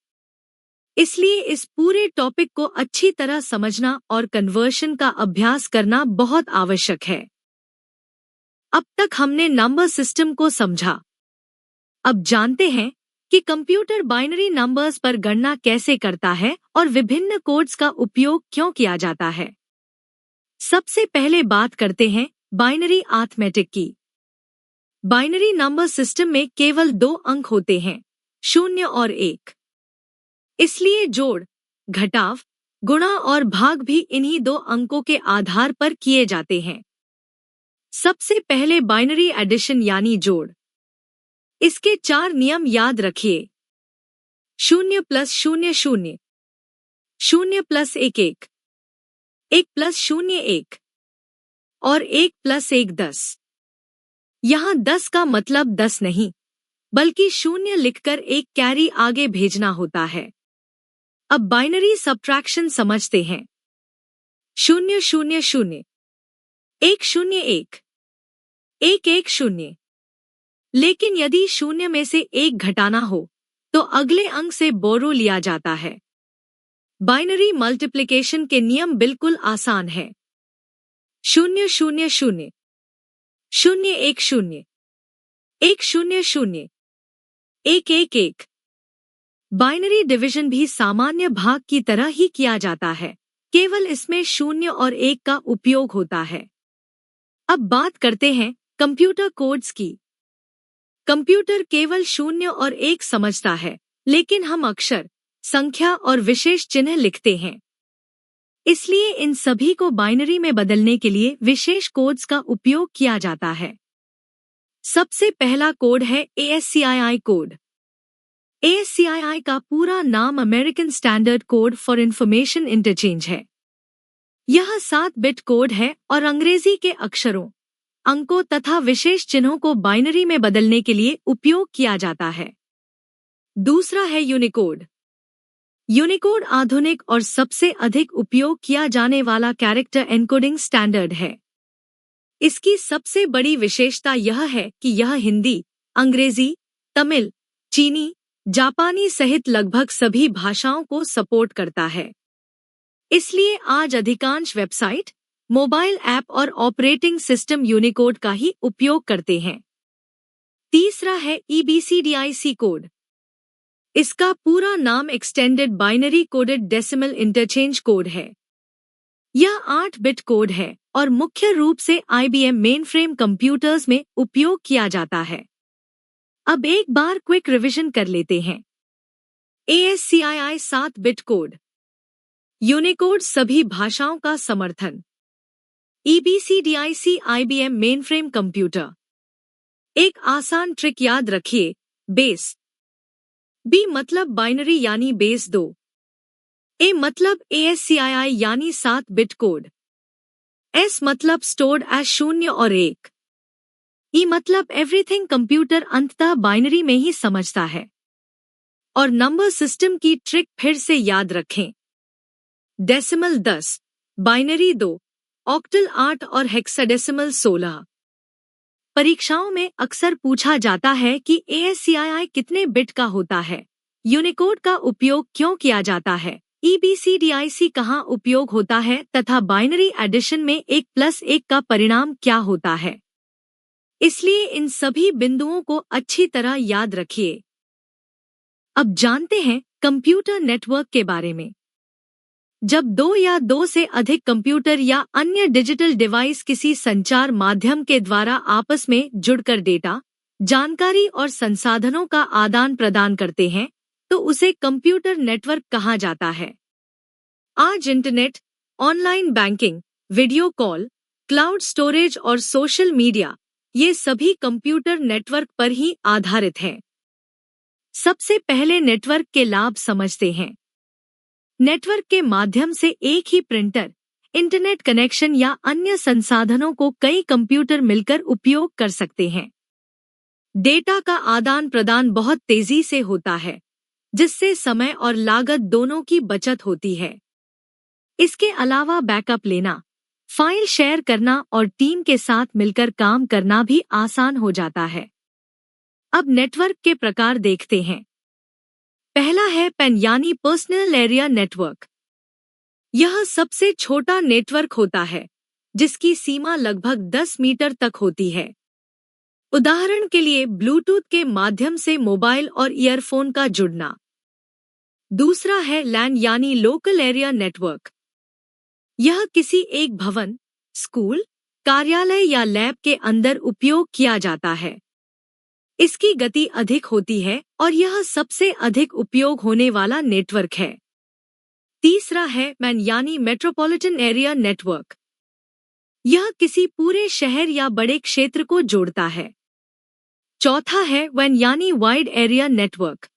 इसलिए इस पूरे टॉपिक को अच्छी तरह समझना और कन्वर्शन का अभ्यास करना बहुत आवश्यक है। अब तक हमने नंबर सिस्टम को समझा। अब जानते हैं कि कंप्यूटर बाइनरी नंबर्स पर गणना कैसे करता है और विभिन्न कोड्स का उपयोग क्यों किया जाता है। सबसे पहले बात करते हैं बाइनरी अरिथमेटिक की। बाइनरी नंबर सिस्टम में केवल 2 अंक होते हैं, 0 और 1। इसलिए जोड़, घटाव, गुणा और भाग भी इन्हीं 2 अंकों के आधार पर किए जाते हैं। सबसे पहले बाइनरी एडिशन यानी जोड़। इसके 4 नियम याद रखिए। 0 + 0 0, 0 + 1 1, 1 + 0 1 और 1 + 1 10। यहाँ 10 का मतलब 10 नहीं, बल्कि 0 लिखकर एक कैरी आगे भेजना होता है। अब बाइनरी सब्ट्रैक्शन समझते हैं। 0 0 0, 101 110। लेकिन यदि शून्य में से एक घटाना हो तो अगले अंक से बोरो लिया जाता है। बाइनरी मल्टीप्लिकेशन के नियम बिल्कुल आसान है। 000 010 100 111। बाइनरी डिवीजन भी सामान्य भाग की तरह ही किया जाता है, केवल इसमें 0 और 1 का उपयोग होता है। अब बात करते हैं कंप्यूटर कोड्स की। कंप्यूटर केवल 0 और 1 समझता है, लेकिन हम अक्षर, संख्या और विशेष चिन्ह लिखते हैं। इसलिए इन सभी को बाइनरी में बदलने के लिए विशेष कोड्स का उपयोग किया जाता है। सबसे पहला कोड है ASCII कोड। ASCII का पूरा नाम American standard code for information interchange है। यह 7 बिट कोड है और अंग्रेजी के अक्षरों, अंकों तथा विशेष चिन्हों को बाइनरी में बदलने के लिए उपयोग किया जाता है। दूसरा है यूनिकोड। यूनिकोड आधुनिक और सबसे अधिक उपयोग किया जाने वाला कैरेक्टर एन्कोडिंग स्टैंडर्ड है। इसकी सबसे बड़ी विशेषता यह है कि यह हिंदी, अंग्रेजी, तमिल, चीनी, जापानी सहित लगभग सभी भाषाओं को सपोर्ट करता है। इसलिए आज अधिकांश वेबसाइट, मोबाइल ऐप और ऑपरेटिंग सिस्टम यूनिकोड का ही उपयोग करते हैं। तीसरा है EBCDIC कोड। इसका पूरा नाम extended binary coded decimal interchange code है। यह 8 बिट कोड है और मुख्य रूप से IBM मेनफ्रेम कंप्यूटर्स में उपयोग किया जाता है। अब एक बार क्विक रिवीजन कर लेते हैं। ASCII 7 bit code. यूनिकोड सभी भाषाओं का समर्थन। EBCDIC IBM mainframe computer. एक आसान ट्रिक याद रखिए, बेस B मतलब बाइनरी यानी बेस 2। A मतलब ASCII यानी 7 बिट कोड। S मतलब स्टोर्ड एज 0 और 1। E मतलब एवरीथिंग कंप्यूटर अंततः बाइनरी में ही समझता है। और नंबर सिस्टम की ट्रिक फिर से याद रखें। डेसिमल 10, बाइनरी 2, ऑक्टल 8 और हेक्साडेसिमल 16। परीक्षाओं में अक्सर पूछा जाता है कि ASCII कितने बिट का होता है, यूनिकोड का उपयोग क्यों किया जाता है, EBCDIC कहाँ उपयोग होता है तथा बाइनरी एडिशन में 1+1 का परिणाम क्या होता है। इसलिए इन सभी बिंदुओं को अच्छी तरह याद रखिए। अब जानते हैं कंप्यूटर नेटवर्क के बारे में। जब 2 या 2 से अधिक कंप्यूटर या अन्य डिजिटल डिवाइस किसी संचार माध्यम के द्वारा आपस में जुड़कर डेटा, जानकारी और संसाधनों का आदान प्रदान करते हैं, तो उसे कंप्यूटर नेटवर्क कहा जाता है। आज internet, online banking, video call, cloud storage और सोशल मीडिया, ये सभी कंप्यूटर नेटवर्क पर ही आधारित हैं। सबसे पहले नेटवर्क के लाभ समझते हैं। नेटवर्क के माध्यम से एक ही प्रिंटर, इंटरनेट कनेक्शन या अन्य संसाधनों को कई कंप्यूटर मिलकर उपयोग कर सकते हैं। डेटा का आदान प्रदान बहुत तेजी से होता है, जिससे समय और लागत दोनों की बचत होती है। इसके अलावा बैकअप लेना, फाइल शेयर करना और टीम के साथ मिलकर काम करना भी आसान हो जाता है। अब नेटवर्क के प्रकार देखते हैं। पहला है पैन यानी पर्सनल एरिया नेटवर्क। यह सबसे छोटा नेटवर्क होता है, जिसकी सीमा लगभग 10 मीटर तक होती है। उदाहरण के लिए ब्लूटूथ के माध्यम से मोबाइल और ईयरफोन का जुड़ना। दूसरा है लैन यानी लोकल एरिया नेटवर्क। यह किसी एक भवन, स्कूल, कार्यालय या लैब के अंदर उपयोग किया जाता है। इसकी गति अधिक होती है और यह सबसे अधिक उपयोग होने वाला नेटवर्क है। तीसरा है मैन यानी मेट्रोपॉलिटन एरिया नेटवर्क। यह किसी पूरे शहर या बड़े क्षेत्र को जोड़ता है। चौथा है वैन यानी वाइड एरिया नेटवर्क।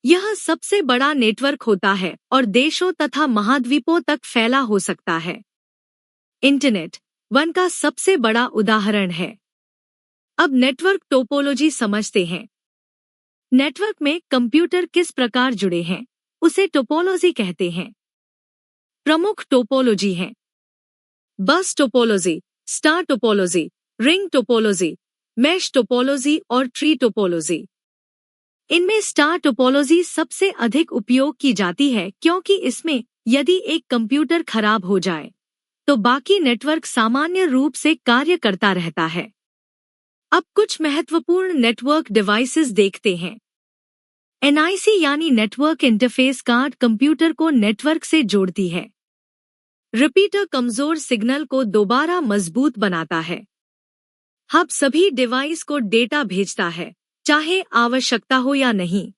यह सबसे बड़ा नेटवर्क होता है और देशों तथा महाद्वीपों तक फैला हो सकता है। इंटरनेट वन का सबसे बड़ा उदाहरण है। अब नेटवर्क टोपोलॉजी समझते हैं। नेटवर्क में कंप्यूटर किस प्रकार जुड़े हैं, उसे टोपोलॉजी कहते हैं। प्रमुख टोपोलॉजी हैं। बस topology, star topology, ring topology, mesh topology और ट्री टोपोलॉजी। इनमें स्टार टोपोलॉजी सबसे अधिक उपयोग की जाती है क्योंकि इसमें यदि एक कंप्यूटर खराब हो जाए तो बाकी नेटवर्क सामान्य रूप से कार्य करता रहता है। अब कुछ महत्वपूर्ण नेटवर्क डिवाइसेस देखते हैं। एनआईसी यानी नेटवर्क इंटरफेस कार्ड कंप्यूटर को नेटवर्क से जोड़ती है। रिपीटर कमजोर सिग्नल को दोबारा मजबूत बनाता है। हब सभी डिवाइस को डेटा भेजता है, चाहे आवश्यकता हो या नहीं।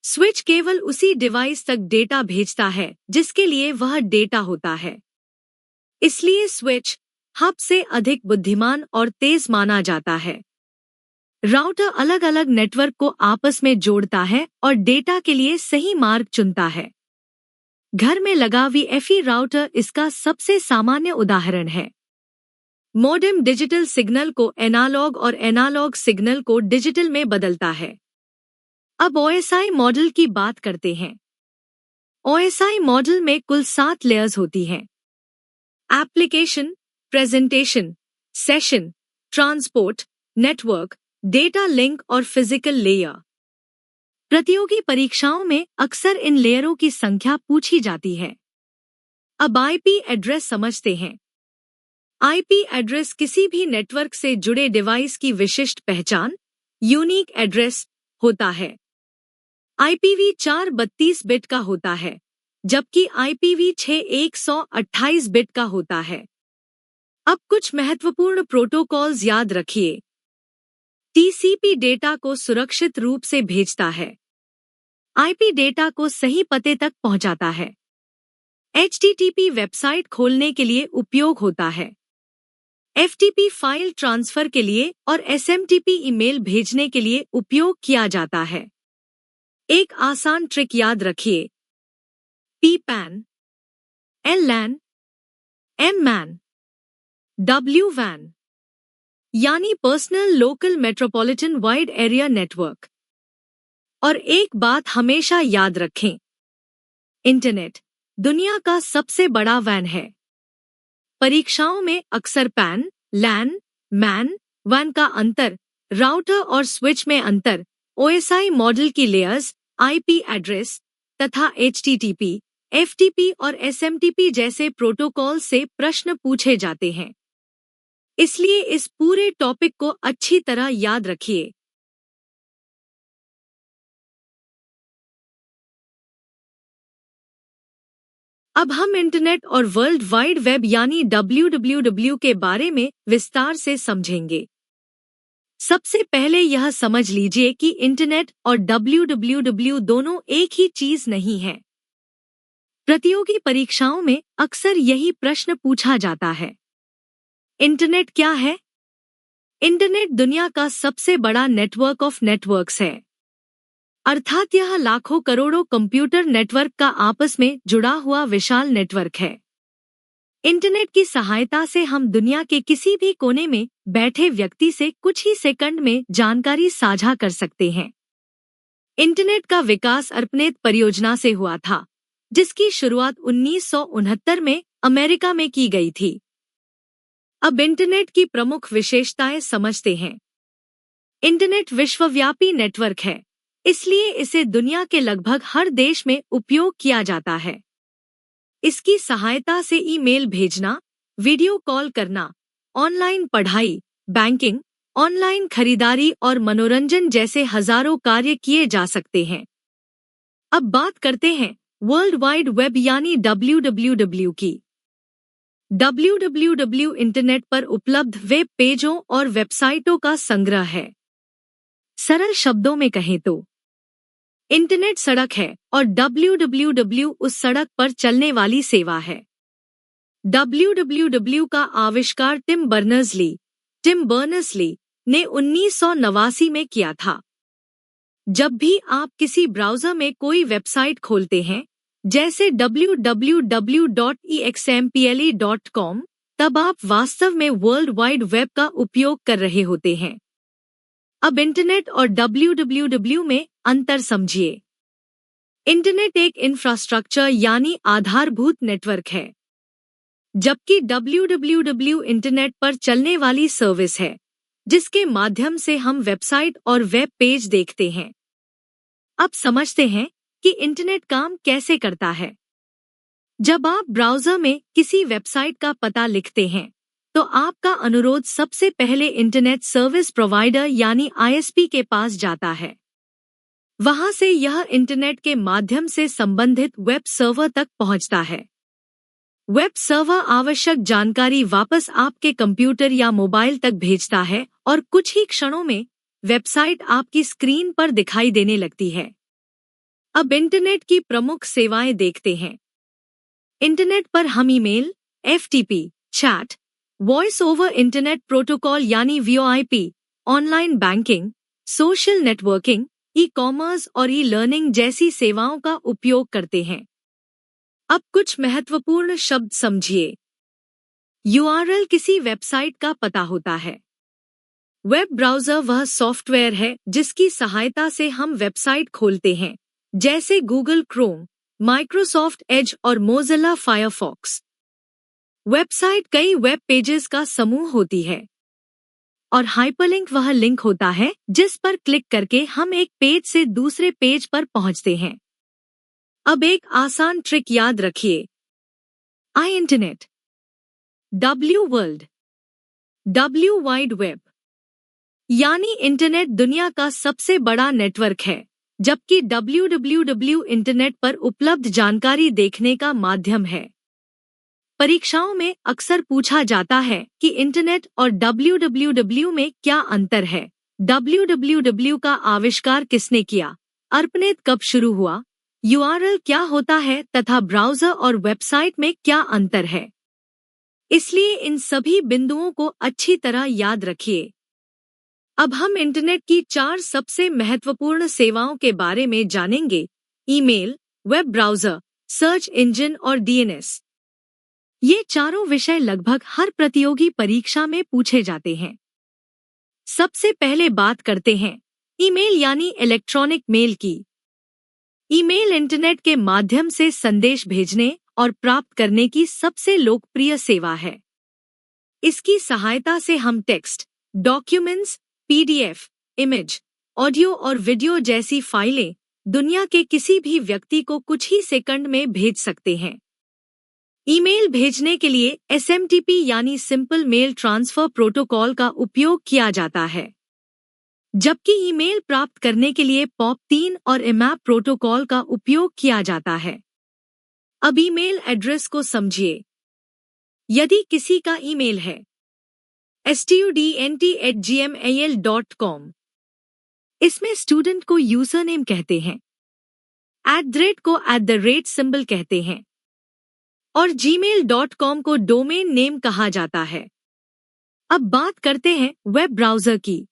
स्विच केवल उसी डिवाइस तक डेटा भेजता है जिसके लिए वह डेटा होता है। इसलिए स्विच हब से अधिक बुद्धिमान और तेज माना जाता है। राउटर अलग अलग नेटवर्क को आपस में जोड़ता है और डेटा के लिए सही मार्ग चुनता है। घर में लगा वीएफई राउटर इसका सबसे सामान्य उदाहरण है। मॉडेम डिजिटल सिग्नल को एनालॉग और एनालॉग सिग्नल को डिजिटल में बदलता है। अब ओएसआई मॉडल की बात करते हैं। ओएसआई मॉडल में कुल 7 लेयर्स होती हैं। Application, presentation, session, transport, network, data link और फिजिकल लेयर। प्रतियोगी परीक्षाओं में अक्सर इन लेयरों की संख्या पूछी जाती है। अब आईपी एड्रेस समझते हैं। आईपी एड्रेस किसी भी नेटवर्क से जुड़े डिवाइस की विशिष्ट पहचान, यूनिक एड्रेस होता है। IPv4 32 बिट का होता है, जबकि IPv6 128 बिट का होता है। अब कुछ महत्वपूर्ण प्रोटोकॉल्स याद रखिए। TCP डेटा को सुरक्षित रूप से भेजता है। IP डेटा को सही पते तक पहुंचाता है। HTTP वेबसाइट खोलने के लिए उपयोग होता है। FTP फाइल ट्रांसफर के लिए और SMTP ईमेल भेजने के लिए उपयोग किया जाता है। एक आसान ट्रिक याद रखिए। PPAN, LLAN, MMAN, WWAN यानी personal local metropolitan wide area network. और एक बात हमेशा याद रखें, इंटरनेट दुनिया का सबसे बड़ा वैन है। परीक्षाओं में अक्सर पैन, लैन, मैन, वैन का अंतर, राउटर और स्विच में अंतर, ओएसआई मॉडल की लेयर्स, आईपी एड्रेस तथा HTTP, FTP और SMTP जैसे प्रोटोकॉल से प्रश्न पूछे जाते हैं। इसलिए इस पूरे टॉपिक को अच्छी तरह याद रखिए। अब हम इंटरनेट और वर्ल्ड वाइड वेब यानी WWW के बारे में विस्तार से समझेंगे। सबसे पहले यह समझ लीजिए कि इंटरनेट और WWW दोनों एक ही चीज नहीं है। प्रतियोगी परीक्षाओं में अक्सर यही प्रश्न पूछा जाता है। इंटरनेट क्या है? इंटरनेट दुनिया का सबसे बड़ा नेटवर्क ऑफ नेटवर्क्स है। अर्थात यह लाखों करोड़ों कंप्यूटर नेटवर्क का आपस में जुड़ा हुआ विशाल नेटवर्क है। इंटरनेट की सहायता से हम दुनिया के किसी भी कोने में बैठे व्यक्ति से कुछ ही सेकंड में जानकारी साझा कर सकते हैं। इंटरनेट का विकास ARPANET परियोजना से हुआ था, जिसकी शुरुआत 1969 में अमेरिका में की गई थी। अब इंटरनेट की प्रमुख विशेषताएं समझते हैं। इंटरनेट विश्वव्यापी नेटवर्क है, इसलिए इसे दुनिया के लगभग हर देश में उपयोग किया जाता है। इसकी सहायता से ईमेल भेजना, वीडियो कॉल करना, ऑनलाइन पढ़ाई, बैंकिंग, ऑनलाइन खरीदारी और मनोरंजन जैसे हजारों कार्य किए जा सकते हैं। अब बात करते हैं वर्ल्ड वाइड वेब यानी WWW की। WWW इंटरनेट पर उपलब्ध वेब पेजों और वेबसाइटों का संग्रह है। सरल शब्दों में कहें तो इंटरनेट सड़क है और WWW उस सड़क पर चलने वाली सेवा है। WWW का आविष्कार टिम बर्नर्स-ली ने 1989 में किया था। जब भी आप किसी ब्राउज़र में कोई वेबसाइट खोलते हैं, जैसे www.example.com, तब आप वास्तव में वर्ल्ड वाइड वेब का उपयोग कर रहे होते हैं। अब इंटरनेट और WWW में अंतर समझिए। इंटरनेट एक इंफ्रास्ट्रक्चर यानी आधारभूत नेटवर्क है। जबकि www इंटरनेट पर चलने वाली सर्विस है, जिसके माध्यम से हम वेबसाइट और वेब पेज देखते हैं। अब समझते हैं कि इंटरनेट काम कैसे करता है। जब आप ब्राउज़र में किसी वेबसाइट का पता लिखते हैं, तो आपका अनुरोध सबसे पहले इंटरनेट सर्विस प्रोवाइडर यानी ISP के पास जाता है। वहां से यह इंटरनेट के माध्यम से संबंधित वेब सर्वर तक पहुंचता है। वेब सर्वर आवश्यक जानकारी वापस आपके कंप्यूटर या मोबाइल तक भेजता है और कुछ ही क्षणों में वेबसाइट आपकी स्क्रीन पर दिखाई देने लगती है। अब इंटरनेट की प्रमुख सेवाएं देखते हैं। इंटरनेट पर हम email, FTP, chat, voice over internet protocol यानी VoIP, online banking, social networking, e-commerce और ई-लर्निंग जैसी सेवाओं का उपयोग करते हैं। अब कुछ महत्वपूर्ण शब्द समझिए। URL किसी वेबसाइट का पता होता है। वेब ब्राउज़र वह सॉफ्टवेयर है जिसकी सहायता से हम वेबसाइट खोलते हैं, जैसे गूगल क्रोम, माइक्रोसॉफ्ट एज और मोज़िला फायरफॉक्स। वेबसाइट कई वेब पेजेस का समूह होती है और हाइपरलिंक वह लिंक होता है जिस पर क्लिक करके हम एक पेज से दूसरे पेज पर पहुंचते हैं। अब एक आसान ट्रिक याद रखिए। I internet, W world, W wide web, यानी इंटरनेट दुनिया का सबसे बड़ा नेटवर्क है, जबकि www इंटरनेट पर उपलब्ध जानकारी देखने का माध्यम है। परीक्षाओं में अक्सर पूछा जाता है कि इंटरनेट और www में क्या अंतर है। www का आविष्कार किसने किया, ARPANET कब शुरू हुआ, URL क्या होता है तथा ब्राउज़र और वेबसाइट में क्या अंतर है। इसलिए इन सभी बिंदुओं को अच्छी तरह याद रखिए। अब हम इंटरनेट की 4 सबसे महत्वपूर्ण सेवाओं के बारे में जानेंगे: email, web browser, search engine और DNS। ये चारों विषय लगभग हर प्रतियोगी परीक्षा में पूछे जाते हैं। सबसे पहले बात करते हैं ईमेल यानी इलेक्ट्रॉनिक मेल की। ईमेल इंटरनेट के माध्यम से संदेश भेजने और प्राप्त करने की सबसे लोकप्रिय सेवा है। इसकी सहायता से हम text, documents, PDF, image, audio और वीडियो जैसी फाइलें दुनिया के किसी भी व्यक्ति को कुछ ही सेकंड में भेज सकते हैं। ईमेल भेजने के लिए SMTP यानी सिंपल मेल ट्रांसफर प्रोटोकॉल का उपयोग किया जाता है, जबकि ईमेल प्राप्त करने के लिए POP3 और IMAP प्रोटोकॉल का उपयोग किया जाता है। अब ईमेल एड्रेस को समझिए। यदि किसी का ईमेल है student@gmail.com, इसमें स्टूडेंट को यूजर नेम कहते हैं, @ को @ कहते हैं और gmail.com को डोमेन नेम कहा जाता है। अब बात करते हैं वेब ब्राउज़र की।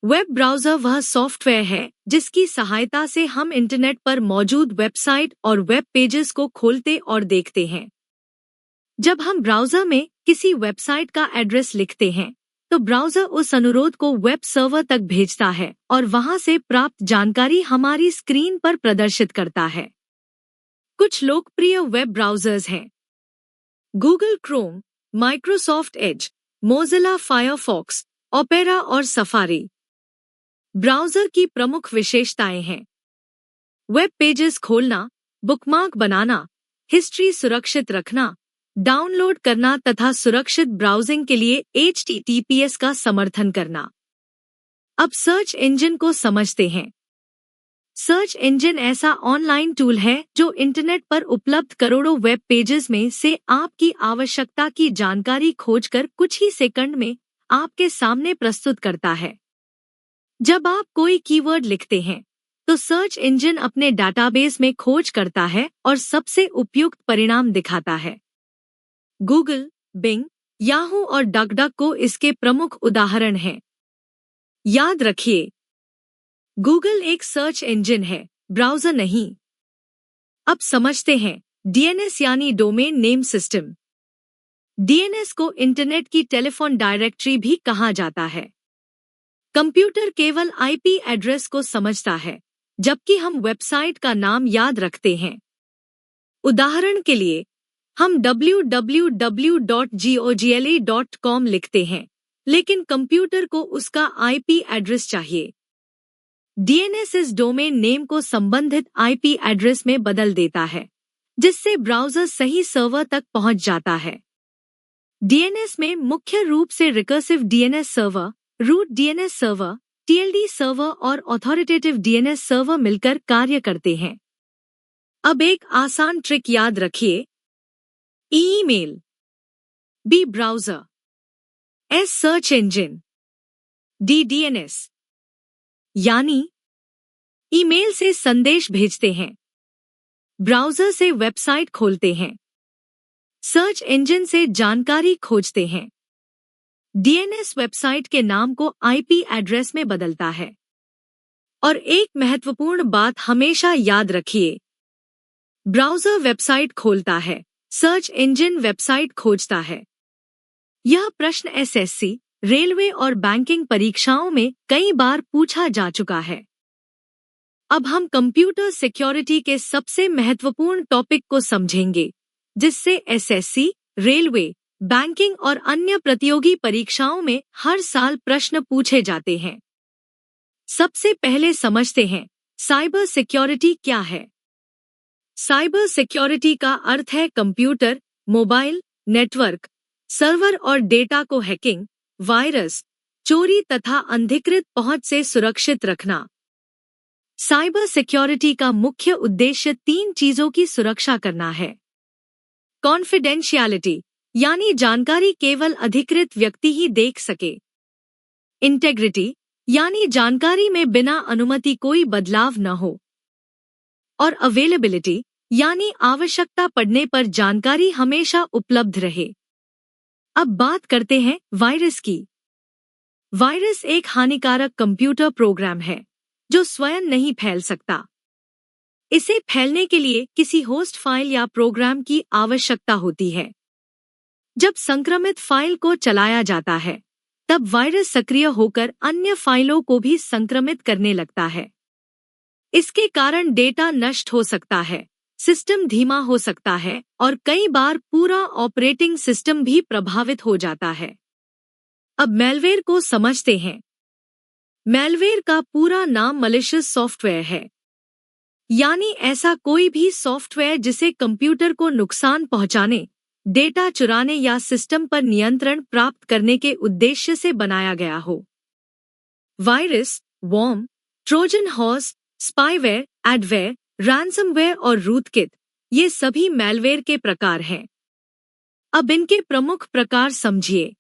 वेब ब्राउज़र वह सॉफ्टवेयर है जिसकी सहायता से हम इंटरनेट पर मौजूद वेबसाइट और वेब पेजेस को खोलते और देखते हैं। जब हम ब्राउज़र में किसी वेबसाइट का एड्रेस लिखते हैं, तो ब्राउज़र उस अनुरोध को वेब सर्वर तक भेजता है और वहां से प्राप्त जानकारी हमारी स्क्रीन पर प्रदर्शित करता है। कुछ लोकप्रिय वेब ब्राउज़र्स हैं: Google Chrome, Microsoft Edge, Mozilla Firefox, opera और सफारी। ब्राउज़र की प्रमुख विशेषताएं हैं: वेब पेजेस खोलना, बुकमार्क बनाना, हिस्ट्री सुरक्षित रखना, डाउनलोड करना तथा सुरक्षित ब्राउजिंग के लिए HTTPS का समर्थन करना। अब सर्च इंजन को समझते हैं। सर्च इंजन ऐसा ऑनलाइन टूल है जो इंटरनेट पर उपलब्ध करोड़ों वेब पेजेस में से आपकी आवश्यकता की जानकारी खोजकर कुछ ही सेकंड में आपके सामने प्रस्तुत करता है। जब आप कोई कीवर्ड लिखते हैं, तो सर्च इंजन अपने डाटाबेस में खोज करता है और सबसे उपयुक्त परिणाम दिखाता है। गूगल, बिंग, याहू और डकडक इसके प्रमुख उदाहरण हैं। याद रखिए, गूगल एक सर्च इंजन है, ब्राउज़र नहीं। अब समझते हैं DNS यानी डोमेन नेम सिस्टम। DNS को इंटरनेट की टेलीफोन डायरेक्टरी भी कहा जाता है। कंप्यूटर केवल IP एड्रेस को समझता है, जबकि हम वेबसाइट का नाम याद रखते हैं। उदाहरण के लिए, हम www.gogla.com लिखते हैं, लेकिन कंप्यूटर को उसका आईपी एड्रेस चाहिए। डीएनएस इस डोमेन नेम को संबंधित आईपी एड्रेस में बदल देता है, जिससे ब्राउज़र सही सर्वर तक पहुंच जाता है। डीएनएस में मुख्य रूप से recursive DNS server, root DNS server, TLD server और ऑथोरिटेटिव डीएनएस सर्वर मिलकर कार्य करते हैं। अब एक आसान ट्रिक याद रखिए। Email, B browser, S search engine, D DNS. यानी ईमेल से संदेश भेजते हैं, ब्राउज़र से वेबसाइट खोलते हैं, सर्च इंजन से जानकारी खोजते हैं। डीएनएस वेबसाइट के नाम को आईपी एड्रेस में बदलता है। और एक महत्वपूर्ण बात हमेशा याद रखिए, ब्राउज़र वेबसाइट खोलता है, सर्च इंजन वेबसाइट खोजता है। यह प्रश्न एसएससी, रेलवे और बैंकिंग परीक्षाओं में कई बार पूछा जा चुका है। अब हम कंप्यूटर सिक्योरिटी के सबसे महत्वपूर्ण टॉपिक को समझेंगे, जिससे एसएससी, रेलवे, बैंकिंग और अन्य प्रतियोगी परीक्षाओं में हर साल प्रश्न पूछे जाते हैं। सबसे पहले समझते हैं, साइबर सिक्योरिटी क्या है। साइबर सिक्योरिटी का अर्थ है कंप्यूटर, मोबाइल, नेटवर्क, सर्वर और डेटा को हैकिंग, वायरस, चोरी तथा अनधिकृत पहुंच से सुरक्षित रखना। साइबर सिक्योरिटी का मुख्य उद्देश्य 3 चीजों की सुरक्षा करना है। कॉन्फिडेंशियलिटी, यानी जानकारी केवल अधिकृत व्यक्ति ही देख सके। इंटेग्रिटी, यानी जानकारी में बिना अनुमति कोई बदलाव न हो। और अवेलेबिलिटी, यानी आवश्यकता पड़ने पर जानकारी हमेशा उपलब्ध रहे। अब बात करते हैं वायरस की। वायरस एक हानिकारक कंप्यूटर प्रोग्राम है, जो स्वयं नहीं फैल सकता। इसे फैलने के लिए किसी होस्ट फाइल या प्रोग्राम की आवश्यकता होती है। जब संक्रमित फाइल को चलाया जाता है, तब वायरस सक्रिय होकर अन्य फाइलों को भी संक्रमित करने लगता है। इसके कारण डेटा नष्ट हो सकता है, सिस्टम धीमा हो सकता है और कई बार पूरा ऑपरेटिंग सिस्टम भी प्रभावित हो जाता है। अब मैलवेयर को समझते हैं। मैलवेयर का पूरा नाम मैलिशियस सॉफ्टवेयर है, यानी ऐसा कोई भी सॉफ्टवेयर जिसे कंप्यूटर को नुकसान पहुंचाने, डेटा चुराने या सिस्टम पर नियंत्रण प्राप्त करने के उद्देश्य से बनाया गया हो। Virus, worm, Trojan horse, spyware, adware, ransomware और रूटकिट, ये सभी मैलवेयर के प्रकार हैं। अब इनके प्रमुख प्रकार समझिए।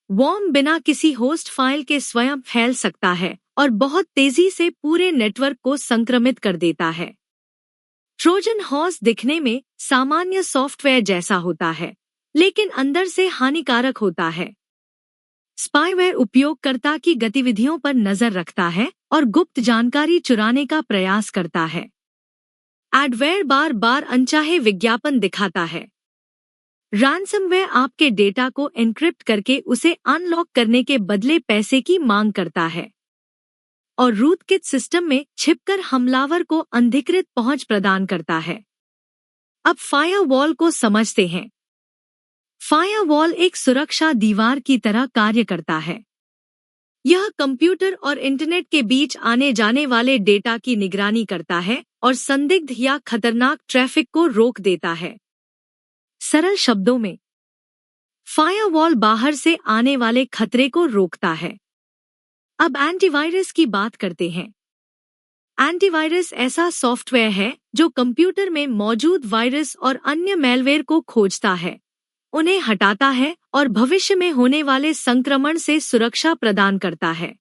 वॉर्म बिना किसी होस्ट फाइल के स्वयं फैल सकता है और बहुत तेजी से पूरे नेटवर्क को संक्रमित कर देता है। ट्रोजन हॉर्स दिखने में सामान्य सॉफ्टवेयर जैसा होता है, लेकिन अंदर से हानिकारक होता है। स्पाईवेयर उपयोगकर्ता की गतिविधियों पर नजर रखता है और गुप्त जानकारी चुराने का प्रयास करता है। एडवेयर बार बार अनचाहे विज्ञापन दिखाता है। रैंसमवेयर आपके डेटा को एन्क्रिप्ट करके उसे अनलॉक करने के बदले पैसे की मांग करता है। और रूटकिट सिस्टम में छिपकर हमलावर को अनधिकृत पहुंच प्रदान करता है। अब फायरवॉल को समझते हैं। फायरवॉल एक सुरक्षा दीवार की तरह कार्य करता है। यह कंप्यूटर और इंटरनेट के बीच आने जाने वाले डेटा की निगरानी करता है और संदिग्ध या खतरनाक ट्रैफिक को रोक देता है। सरल शब्दों में, फायरवॉल बाहर से आने वाले खतरे को रोकता है। अब एंटीवायरस की बात करते हैं। एंटीवायरस ऐसा सॉफ्टवेयर है जो कंप्यूटर में मौजूद वायरस और अन्य मैलवेयर को खोजता है, उन्हें हटाता है और भविष्य में होने वाले संक्रमण से सुरक्षा प्रदान करता है।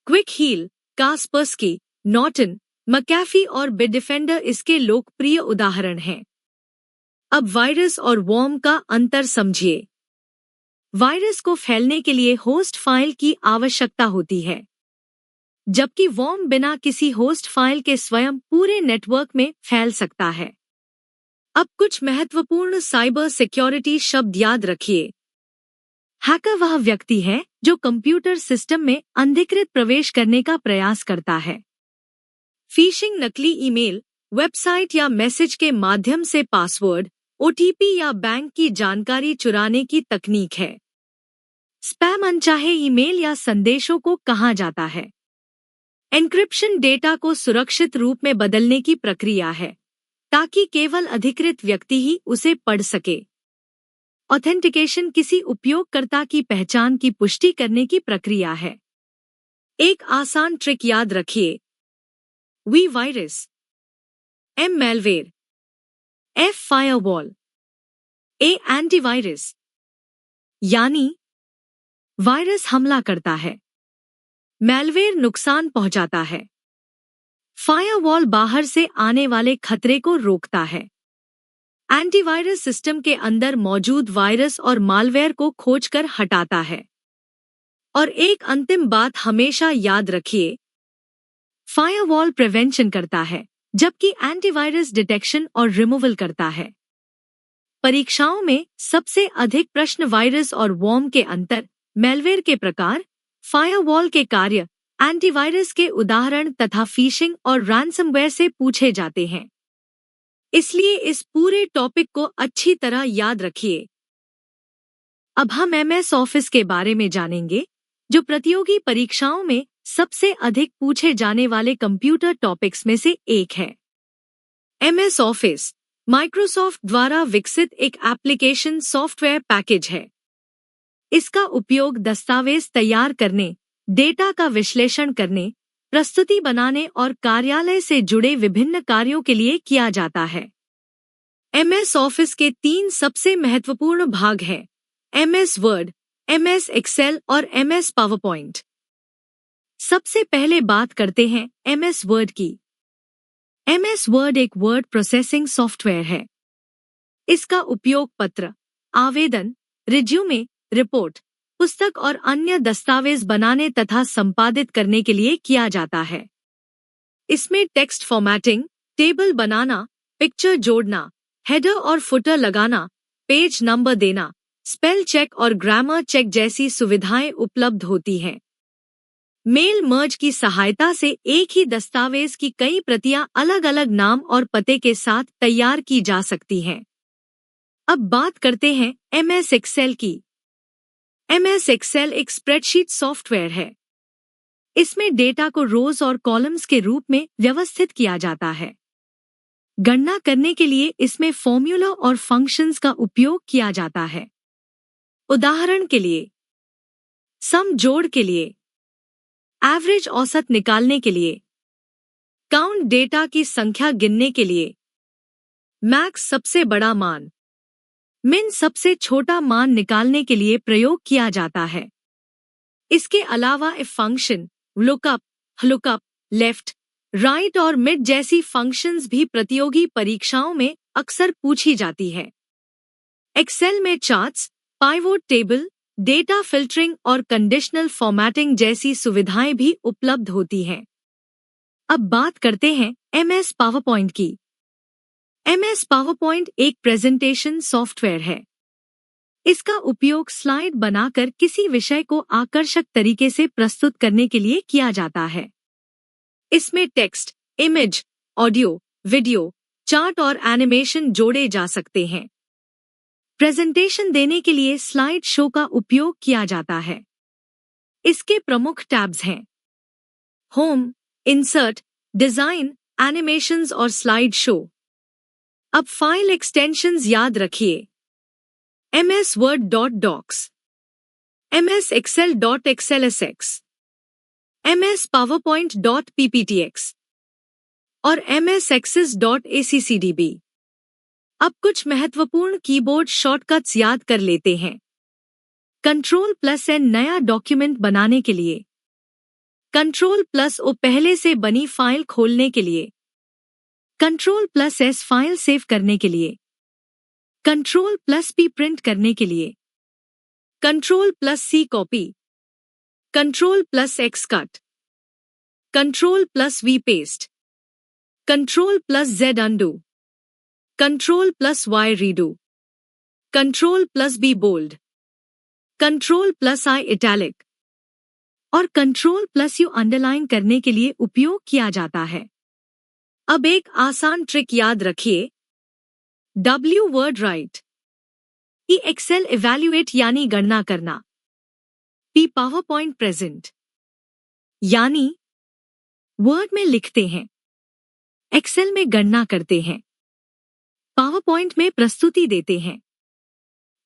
Quick Heal, Kaspersky, Norton, McAfee और बिटडिफेंडर इसके लोकप्रिय उदाहरण हैं। अब वायरस और वॉर्म का अंतर समझिए। वायरस को फैलने के लिए होस्ट फाइल की आवश्यकता होती है, जबकि वॉर्म बिना किसी होस्ट फाइल के स्वयं पूरे नेटवर्क में फैल सकता है। अब कुछ महत्वपूर्ण साइबर सिक्योरिटी शब्द याद रखिए। हैकर वह व्यक्ति है जो कंप्यूटर सिस्टम में अनधिकृत प्रवेश करने का प्रयास करता है। फिशिंग, नकली ईमेल, वेबसाइट या मैसेज के माध्यम से पासवर्ड, ओटीपी या बैंक की जानकारी चुराने की तकनीक है। स्पैम अनचाहे ईमेल या संदेशों को कहा जाता है। एन्क्रिप्शन डेटा को सुरक्षित रूप में बदलने की प्रक्रिया है ताकि केवल अधिकृत व्यक्ति ही उसे पढ़ सके। ऑथेंटिकेशन किसी उपयोगकर्ता की पहचान की पुष्टि करने की प्रक्रिया है। एक आसान ट्रिक याद रखिए। V virus, M malware, F firewall, A antivirus. यानी वायरस हमला करता है, मैलवेयर नुकसान पहुंचाता है, फायरवॉल बाहर से आने वाले खतरे को रोकता है, एंटीवायरस सिस्टम के अंदर मौजूद वायरस और मालवेयर को खोजकर हटाता है। और एक अंतिम बात हमेशा याद रखिए, फायरवॉल प्रिवेंशन करता है जबकि एंटीवायरस डिटेक्शन और रिमूवल करता है। परीक्षाओं में सबसे अधिक प्रश्न वायरस और वॉर्म के अंतर, मैलवेयर के प्रकार, फायरवॉल के कार्य, एंटीवायरस के उदाहरण तथा फिशिंग और रैंसमवेयर से पूछे जाते हैं। इसलिए इस पूरे टॉपिक को अच्छी तरह याद रखिए। अब हम एमएस ऑफिस के बारे में जानेंगे, जो प्रतियोगी परीक्षाओं में सबसे अधिक पूछे जाने वाले कंप्यूटर टॉपिक्स में से एक है। एमएस ऑफिस माइक्रोसॉफ्ट द्वारा विकसित एक एप्लीकेशन सॉफ्टवेयर पैकेज है। इसका उपयोग दस्तावेज तैयार करने, डेटा का विश्लेषण करने, प्रस्तुति बनाने और कार्यालय से जुड़े विभिन्न कार्यों के लिए किया जाता है। एमएस ऑफिस के 3 सबसे महत्वपूर्ण भाग हैं: एमएस वर्ड, एमएस एक्सेल और एमएस पावरपॉइंट। सबसे पहले बात करते हैं एमएस वर्ड की। एमएस वर्ड एक वर्ड प्रोसेसिंग सॉफ्टवेयर है। इसका उपयोग पत्र, आवेदन, रिज्यूमे, रिपोर्ट, पुस्तक और अन्य दस्तावेज बनाने तथा संपादित करने के लिए किया जाता है। इसमें टेक्स्ट फॉर्मेटिंग, टेबल बनाना, पिक्चर जोड़ना, हेडर और फुटर लगाना, पेज नंबर देना, स्पेल चेक और ग्रामर चेक जैसी सुविधाएं उपलब्ध होती हैं। मेल मर्ज की सहायता से एक ही दस्तावेज की कई प्रतियां अलग अलग नाम और पते के साथ तैयार की जा सकती हैं। अब बात करते हैं एमएस एक्सेल की। एमएस एक्सेल एक स्प्रेडशीट सॉफ्टवेयर है। इसमें डेटा को रोज और कॉलम्स के रूप में व्यवस्थित किया जाता है। गणना करने के लिए इसमें फॉर्मूला और फंक्शंस का उपयोग किया जाता है। उदाहरण के लिए, सम जोड़ के लिए, एवरेज औसत निकालने के लिए, काउंट डेटा की संख्या गिनने के लिए, मैक्स सबसे बड़ा मान, मिन सबसे छोटा मान निकालने के लिए प्रयोग किया जाता है। इसके अलावा if function, lookup, left, right और मिड जैसी फंक्शंस भी प्रतियोगी परीक्षाओं में अक्सर पूछी जाती है। एक्सेल में charts, pivot table, data filtering और कंडीशनल फॉर्मेटिंग जैसी सुविधाएं भी उपलब्ध होती हैं। अब बात करते हैं एमएस पावरपॉइंट की। एमएस पावरपॉइंट एक प्रेजेंटेशन सॉफ्टवेयर है। इसका उपयोग स्लाइड बनाकर किसी विषय को आकर्षक तरीके से प्रस्तुत करने के लिए किया जाता है। इसमें text, image, audio, video, chart और एनिमेशन जोड़े जा सकते हैं। प्रेजेंटेशन देने के लिए स्लाइड शो का उपयोग किया जाता है। इसके प्रमुख टैब्स हैं: होम, इंसर्ट, डिजाइन, एनिमेशंस और स्लाइड शो। अब फाइल एक्सटेंशंस याद रखिए: ms word.docs, ms excel.xlsx, ms powerpoint.pptx और ms access.accdb। अब कुछ महत्वपूर्ण कीबोर्ड शॉर्टकट्स याद कर लेते हैं। Ctrl+N नया डॉक्यूमेंट बनाने के लिए, Ctrl+O पहले से बनी फाइल खोलने के लिए, Ctrl+S फाइल सेव करने के लिए, Ctrl+P प्रिंट करने के लिए, Ctrl+C copy, Ctrl+X cut, Ctrl+V paste, Ctrl+Z undo, Ctrl+Y redo, Ctrl+B bold, Ctrl+I italic और Ctrl+U अंडरलाइन करने के लिए उपयोग किया जाता है। अब एक आसान ट्रिक याद रखिए। W Word write. E Excel evaluate यानी गणना करना। P पावर पॉइंट प्रेजेंट यानी वर्ड में लिखते हैं, एक्सेल में गणना करते हैं, पावर पॉइंट में प्रस्तुति देते हैं।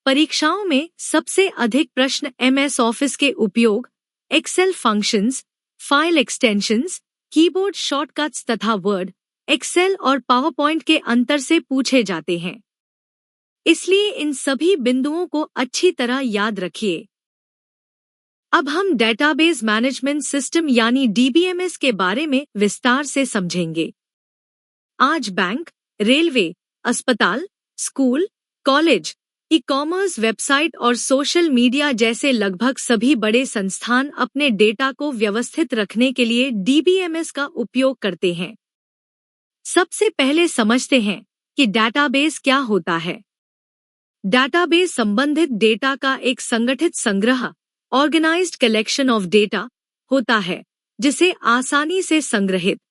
परीक्षाओं में सबसे अधिक प्रश्न MS ऑफिस के उपयोग, Excel functions, file extensions, keyboard shortcuts तथा वर्ड, एक्सेल और पावर पॉइंट के अंतर से पूछे जाते हैं। इसलिए इन सभी बिंदुओं को अच्छी तरह याद रखिए। अब हम डेटाबेस मैनेजमेंट सिस्टम यानी DBMS के बारे में विस्तार से समझेंगे। आज बैंक, रेलवे, अस्पताल, स्कूल, कॉलेज, ई-कॉमर्स वेबसाइट और सोशल मीडिया जैसे लगभग सभी बड़े संस्थान अपने डेटा को व्यवस्थित रखने के लिए DBMS का उपयोग करते हैं। सबसे पहले समझते हैं कि डेटाबेस क्या होता है। डेटाबेस संबंधित डेटा का एक संगठित संग्रह, ऑर्गेनाइज्ड कलेक्शन ऑफ डेटा होता है, जिसे आसानी से संग्रहित,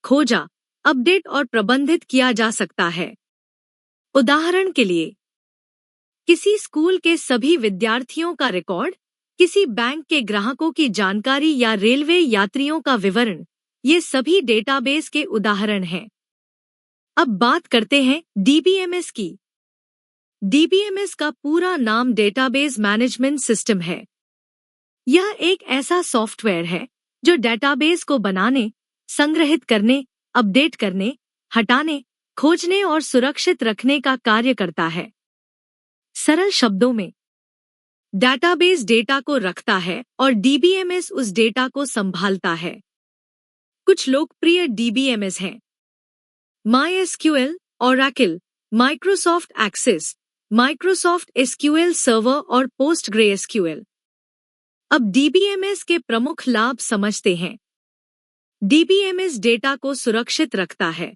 खोजा, अपडेट और प्रबंधित किया जा सकता है। उदाहरण के लिए, किसी स्कूल के सभी विद्यार्थियों का रिकॉर्ड, किसी बैंक के ग्राहकों की जानकारी या रेलवे यात्रियों का विवरण, ये सभी डेटाबेस के उदाहरण हैं। अब बात करते हैं DBMS की। DBMS का पूरा नाम डेटाबेस मैनेजमेंट सिस्टम है। यह एक ऐसा सॉफ्टवेयर है जो डेटाबेस को बनाने, संग्रहित करने, अपडेट करने, हटाने, खोजने और सुरक्षित रखने का कार्य करता है। सरल शब्दों में, डेटाबेस डेटा को रखता है और DBMS उस डेटा को संभालता है। कुछ लोकप्रिय DBMS हैं: MySQL, Oracle, Microsoft Access, Microsoft SQL server और PostgreSQL। अब DBMS के प्रमुख लाभ समझते हैं। DBMS डेटा को सुरक्षित रखता है।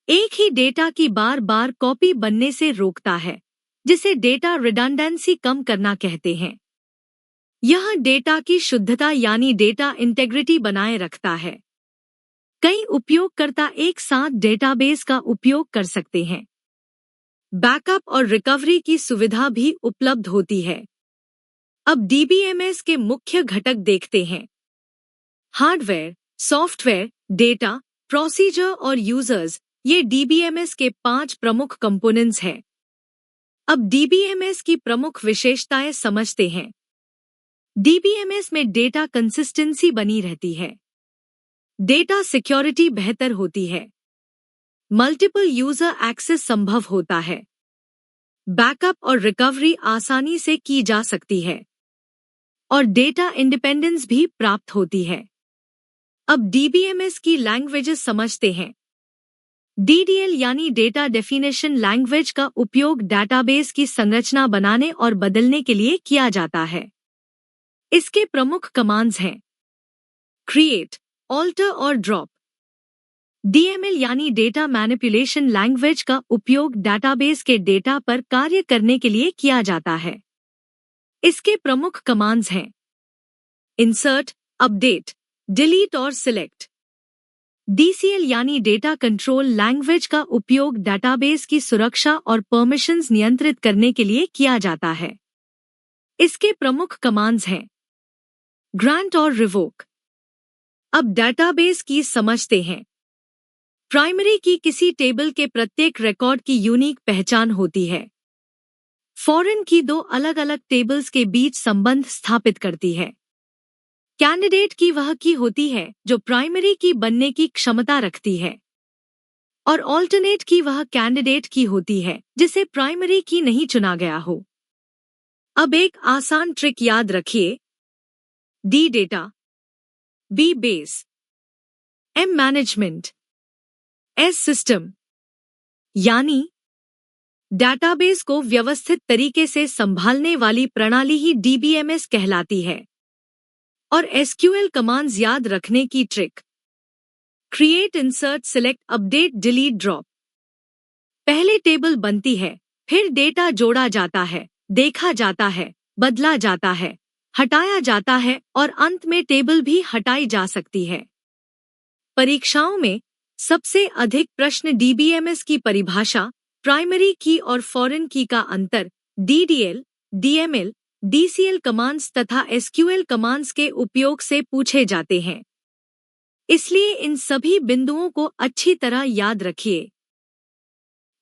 एक ही डेटा की बार बार कॉपी बनने से रोकता है, जिसे डेटा रिडंडेंसी कम करना कहते हैं। यह डेटा की शुद्धता यानी डेटा इंटेग्रिटी बनाए रखता है। कई उपयोगकर्ता एक साथ डेटाबेस का उपयोग कर सकते हैं। बैकअप और रिकवरी की सुविधा भी उपलब्ध होती है। अब DBMS के मुख्य घटक देखते हैं। हार्डवेयर, सॉफ्टवेयर, डेटा, प्रोसीजर और यूजर्स, ये DBMS के 5 प्रमुख कंपोनेंट्स हैं। अब DBMS की प्रमुख विशेषताएं समझते हैं। DBMS में डेटा कंसिस्टेंसी बनी रहती है। डेटा सिक्योरिटी बेहतर होती है। मल्टीपल यूजर एक्सेस संभव होता है। बैकअप और रिकवरी आसानी से की जा सकती है और डेटा इंडिपेंडेंस भी प्राप्त होती है। अब DBMS की लैंग्वेजेस समझते हैं। DDL यानी डेटा डेफिनेशन लैंग्वेज का उपयोग डेटाबेस की संरचना बनाने और बदलने के लिए किया जाता है। इसके प्रमुख कमांड्स हैं: क्रिएट, ऑल्टर और ड्रॉप। DML यानी डेटा मैनिपुलेशन लैंग्वेज का उपयोग डेटाबेस के डेटा पर कार्य करने के लिए किया जाता है। इसके प्रमुख कमांड्स हैं: इंसर्ट, अपडेट, डिलीट और सिलेक्ट। DCL यानी डेटा कंट्रोल लैंग्वेज का उपयोग डेटाबेस की सुरक्षा और परमिशंस नियंत्रित करने के लिए किया जाता है। इसके प्रमुख कमांड्स हैं: ग्रांट और रिवोक। अब डेटाबेस की समझते हैं। प्राइमरी की किसी टेबल के प्रत्येक रिकॉर्ड की यूनिक पहचान होती है। फॉरेन की 2 अलग-अलग टेबल्स के बीच संबंध स्थापित करती है। कैंडिडेट की वह की होती है जो प्राइमरी की बनने की क्षमता रखती है, और ऑल्टरनेट की वह कैंडिडेट की होती है जिसे प्राइमरी की नहीं चुना गया हो। अब एक आसान ट्रिक याद रखिए: D data, B base, M management, S system. यानी डेटाबेस को व्यवस्थित तरीके से संभालने वाली प्रणाली ही DBMS कहलाती है। और SQL कमांड्स याद रखने की trick: create, insert, select, update, delete, drop. पहले टेबल बनती है, फिर डेटा जोड़ा जाता है, देखा जाता है, बदला जाता है, हटाया जाता है और अंत में टेबल भी हटाई जा सकती है। परीक्षाओं में सबसे अधिक प्रश्न DBMS की परिभाषा, प्राइमरी की और फॉरेन की का अंतर, DDL, DML, DCL कमांड्स तथा SQL कमांड्स के उपयोग से पूछे जाते हैं। इसलिए इन सभी बिंदुओं को अच्छी तरह याद रखिए।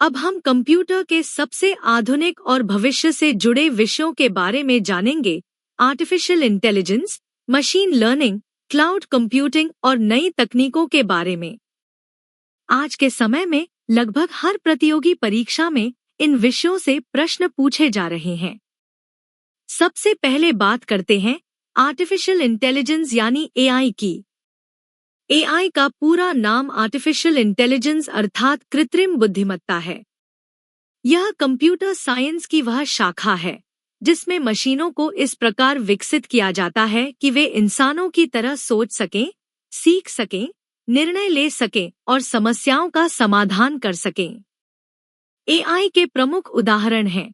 अब हम कंप्यूटर के सबसे आधुनिक और भविष्य से जुड़े विषयों के बारे में जानेंगे, artificial intelligence, machine learning, cloud computing और नई तकनीकों के बारे में। आज के समय में लगभग हर प्रतियोगी परीक्षा में इन विषयों से प्रश्न पूछे जा रहे हैं। सबसे पहले बात करते हैं आर्टिफिशियल इंटेलिजेंस यानी AI की। AI का पूरा नाम आर्टिफिशियल इंटेलिजेंस अर्थात कृत्रिम बुद्धिमत्ता है। यह कंप्यूटर साइंस की वह शाखा है जिसमें मशीनों को इस प्रकार विकसित किया जाता है कि वे इंसानों की तरह सोच सकें, सीख सकें, निर्णय ले सकें और समस्याओं का समाधान कर सकें। AI के प्रमुख उदाहरण हैं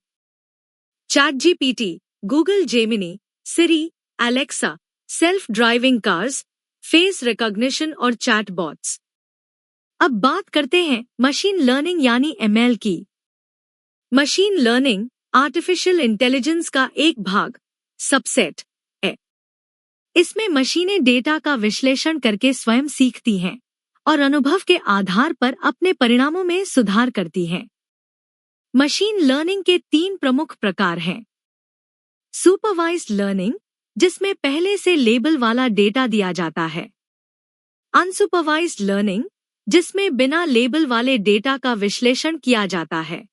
ChatGPT, Google Gemini, Siri, Alexa, self driving cars, face recognition और चैटबॉट्स। अब बात करते हैं मशीन लर्निंग यानी ML की। मशीन लर्निंग आर्टिफिशियल इंटेलिजेंस का एक भाग, सबसेट है। इसमें मशीनें डेटा का विश्लेषण करके स्वयं सीखती हैं और अनुभव के आधार पर अपने परिणामों में सुधार करती हैं। मशीन लर्निंग के 3 प्रमुख प्रकार हैं। सुपरवाइज्ड लर्निंग, जिसमें पहले से लेबल वाला डेटा दिया जाता है। अनसुपरवाइज्ड लर्निंग, जिसमें बिना लेबल वाले डेटा का विश्लेषण किया जाता है।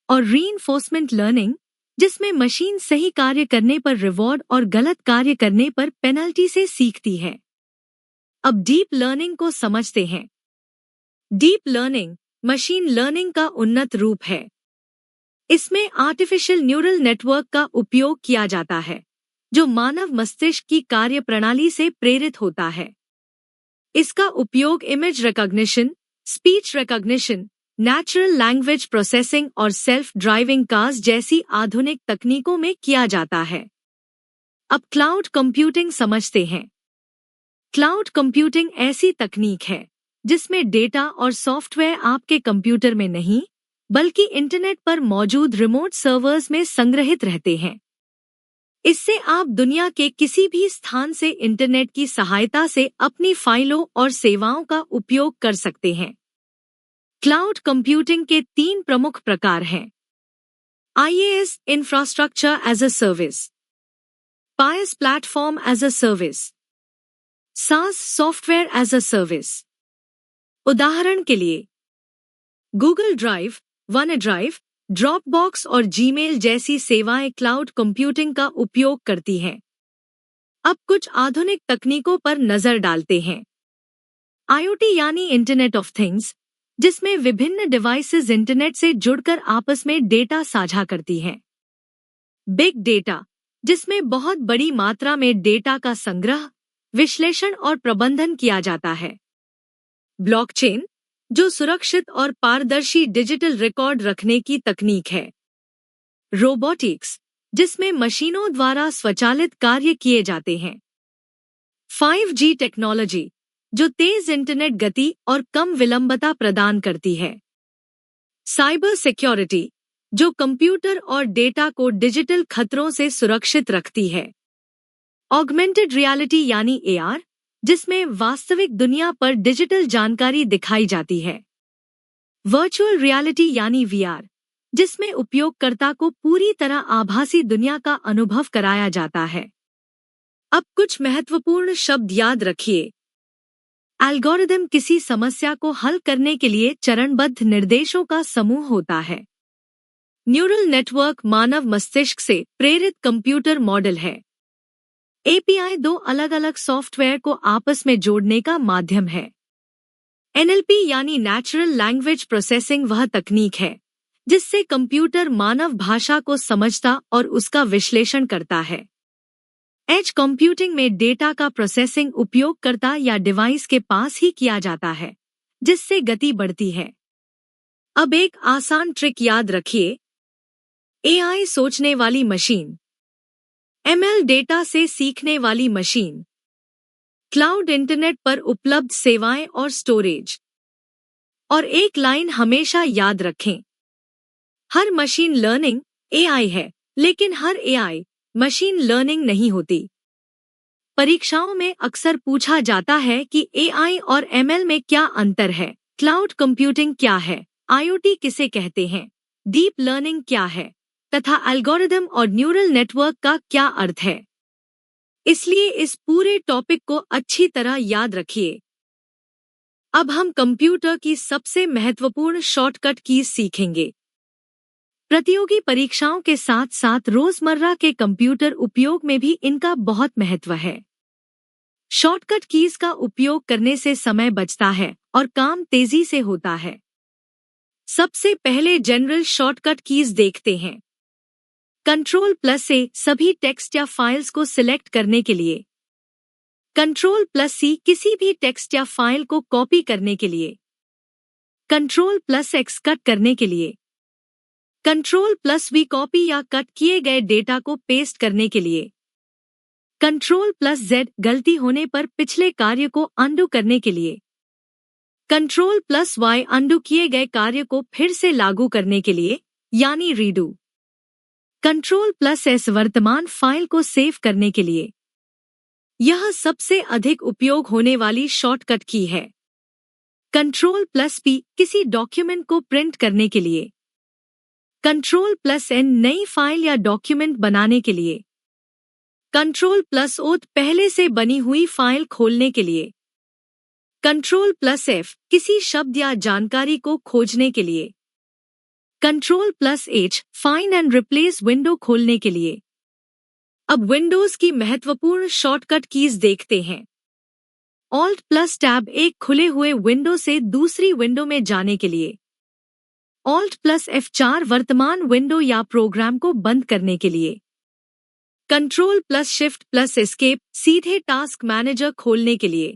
और रीइंफोर्समेंट लर्निंग, जिसमें मशीन सही कार्य करने पर रिवॉर्ड और गलत कार्य करने पर पेनल्टी से सीखती है। अब डीप लर्निंग को समझते हैं। डीप लर्निंग मशीन लर्निंग का उन्नत रूप है। इसमें आर्टिफिशियल न्यूरल नेटवर्क का उपयोग किया जाता है, जो मानव मस्तिष्क की कार्यप्रणाली से प्रेरित होता है। इसका उपयोग image recognition, speech recognition, natural language processing और सेल्फ ड्राइविंग कार्स जैसी आधुनिक तकनीकों में किया जाता है। अब क्लाउड कंप्यूटिंग समझते हैं। क्लाउड कंप्यूटिंग ऐसी तकनीक है जिसमें डेटा और सॉफ्टवेयर आपके कंप्यूटर में नहीं, बल्कि इंटरनेट पर मौजूद रिमोट सर्वर्स में संग्रहित रहते हैं। इससे आप दुनिया के किसी भी स्थान से इंटरनेट की सहायता से अपनी फाइलों और सेवाओं का उपयोग कर सकते हैं। क्लाउड कंप्यूटिंग के 3 प्रमुख प्रकार हैं। IaaS infrastructure as a service, PaaS platform as a service, SaaS software as a service. उदाहरण के लिए Google Drive, OneDrive, Dropbox और जीमेल जैसी सेवाएं क्लाउड कंप्यूटिंग का उपयोग करती हैं। अब कुछ आधुनिक तकनीकों पर नजर डालते हैं। IoT यानी इंटरनेट ऑफ थिंग्स, जिसमें विभिन्न डिवाइसेस इंटरनेट से जुड़कर आपस में डेटा साझा करती हैं। बिग डेटा, जिसमें बहुत बड़ी मात्रा में डेटा का संग्रह, विश्लेषण और प्रबंधन किया जाता है। ब्लॉकचेन, जो सुरक्षित और पारदर्शी डिजिटल रिकॉर्ड रखने की तकनीक है। रोबोटिक्स, जिसमें मशीनों द्वारा स्वचालित कार्य किए जाते हैं। 5G टेक्नोलॉजी, जो तेज इंटरनेट गति और कम विलंबता प्रदान करती है। साइबर सिक्योरिटी, जो कंप्यूटर और डेटा को डिजिटल खतरों से सुरक्षित रखती है। ऑगमेंटेड रियलिटी यानी AR, जिसमें वास्तविक दुनिया पर डिजिटल जानकारी दिखाई जाती है। वर्चुअल रियलिटी यानी VR, जिसमें उपयोगकर्ता को पूरी तरह आभासी दुनिया का अनुभव कराया जाता है। अब कुछ महत्वपूर्ण शब्द याद रखिए। एल्गोरिदम किसी समस्या को हल करने के लिए चरणबद्ध निर्देशों का समूह होता है। न्यूरल नेटवर्क मानव मस्तिष्क से प्रेरित कंप्यूटर मॉडल है। API 2 अलग-अलग सॉफ्टवेयर को आपस में जोड़ने का माध्यम है। NLP यानी नेचुरल लैंग्वेज प्रोसेसिंग वह तकनीक है जिससे कंप्यूटर मानव भाषा को समझता और उसका विश्लेषण करता है। एज कंप्यूटिंग में डेटा का प्रोसेसिंग उपयोगकर्ता या डिवाइस के पास ही किया जाता है, जिससे गति बढ़ती है। अब एक आसान ट्रिक याद रखिए। AI सोचने वाली मशीन, ML डेटा से सीखने वाली मशीन, क्लाउड इंटरनेट पर उपलब्ध सेवाएं और स्टोरेज। और एक लाइन हमेशा याद रखें, हर मशीन लर्निंग एआई है, लेकिन हर एआई मशीन लर्निंग नहीं होती। परीक्षाओं में अक्सर पूछा जाता है कि एआई और एमएल में क्या अंतर है, क्लाउड कंप्यूटिंग क्या है, आईओटी किसे कहते हैं, डीप लर्निंग क्या है, तथा एल्गोरिदम और न्यूरल नेटवर्क का क्या अर्थ है। इसलिए इस पूरे टॉपिक को अच्छी तरह याद रखिए। अब हम कंप्यूटर की सबसे महत्वपूर्ण शॉर्टकट कीज सीखेंगे। प्रतियोगी परीक्षाओं के साथ साथ रोजमर्रा के कंप्यूटर उपयोग में भी इनका बहुत महत्व है। शॉर्टकट कीज का उपयोग करने से समय बचता है और काम तेजी से होता है। सबसे पहले जनरल शॉर्टकट कीज देखते हैं। Ctrl+A सभी टेक्स्ट या फाइल्स को सिलेक्ट करने के लिए, Ctrl+C किसी भी टेक्स्ट या फाइल को कॉपी करने के लिए, Ctrl+X कट करने के लिए, Ctrl+V कॉपी या कट किए गए डेटा को पेस्ट करने के लिए, Ctrl+Z गलती होने पर पिछले कार्य को अनडू करने के लिए, Ctrl+Y अनडू किए गए कार्य को फिर से लागू करने के लिए यानी रीडू, Ctrl+S वर्तमान फाइल को सेव करने के लिए। यह सबसे अधिक उपयोग होने वाली शॉर्टकट की है। Ctrl+P किसी डॉक्यूमेंट को प्रिंट करने के लिए, Ctrl+N नई फाइल या डॉक्यूमेंट बनाने के लिए, Ctrl+O पहले से बनी हुई फाइल खोलने के लिए, Ctrl+F किसी शब्द या जानकारी को खोजने के लिए, Ctrl+H find and replace window खोलने के लिए। अब विंडोज की महत्वपूर्ण शॉर्टकट कीज देखते हैं। Alt+Tab एक खुले हुए विंडो से दूसरी विंडो में जाने के लिए, Alt+F4 वर्तमान विंडो या प्रोग्राम को बंद करने के लिए, Ctrl+Shift+Escape सीधे टास्क मैनेजर खोलने के लिए,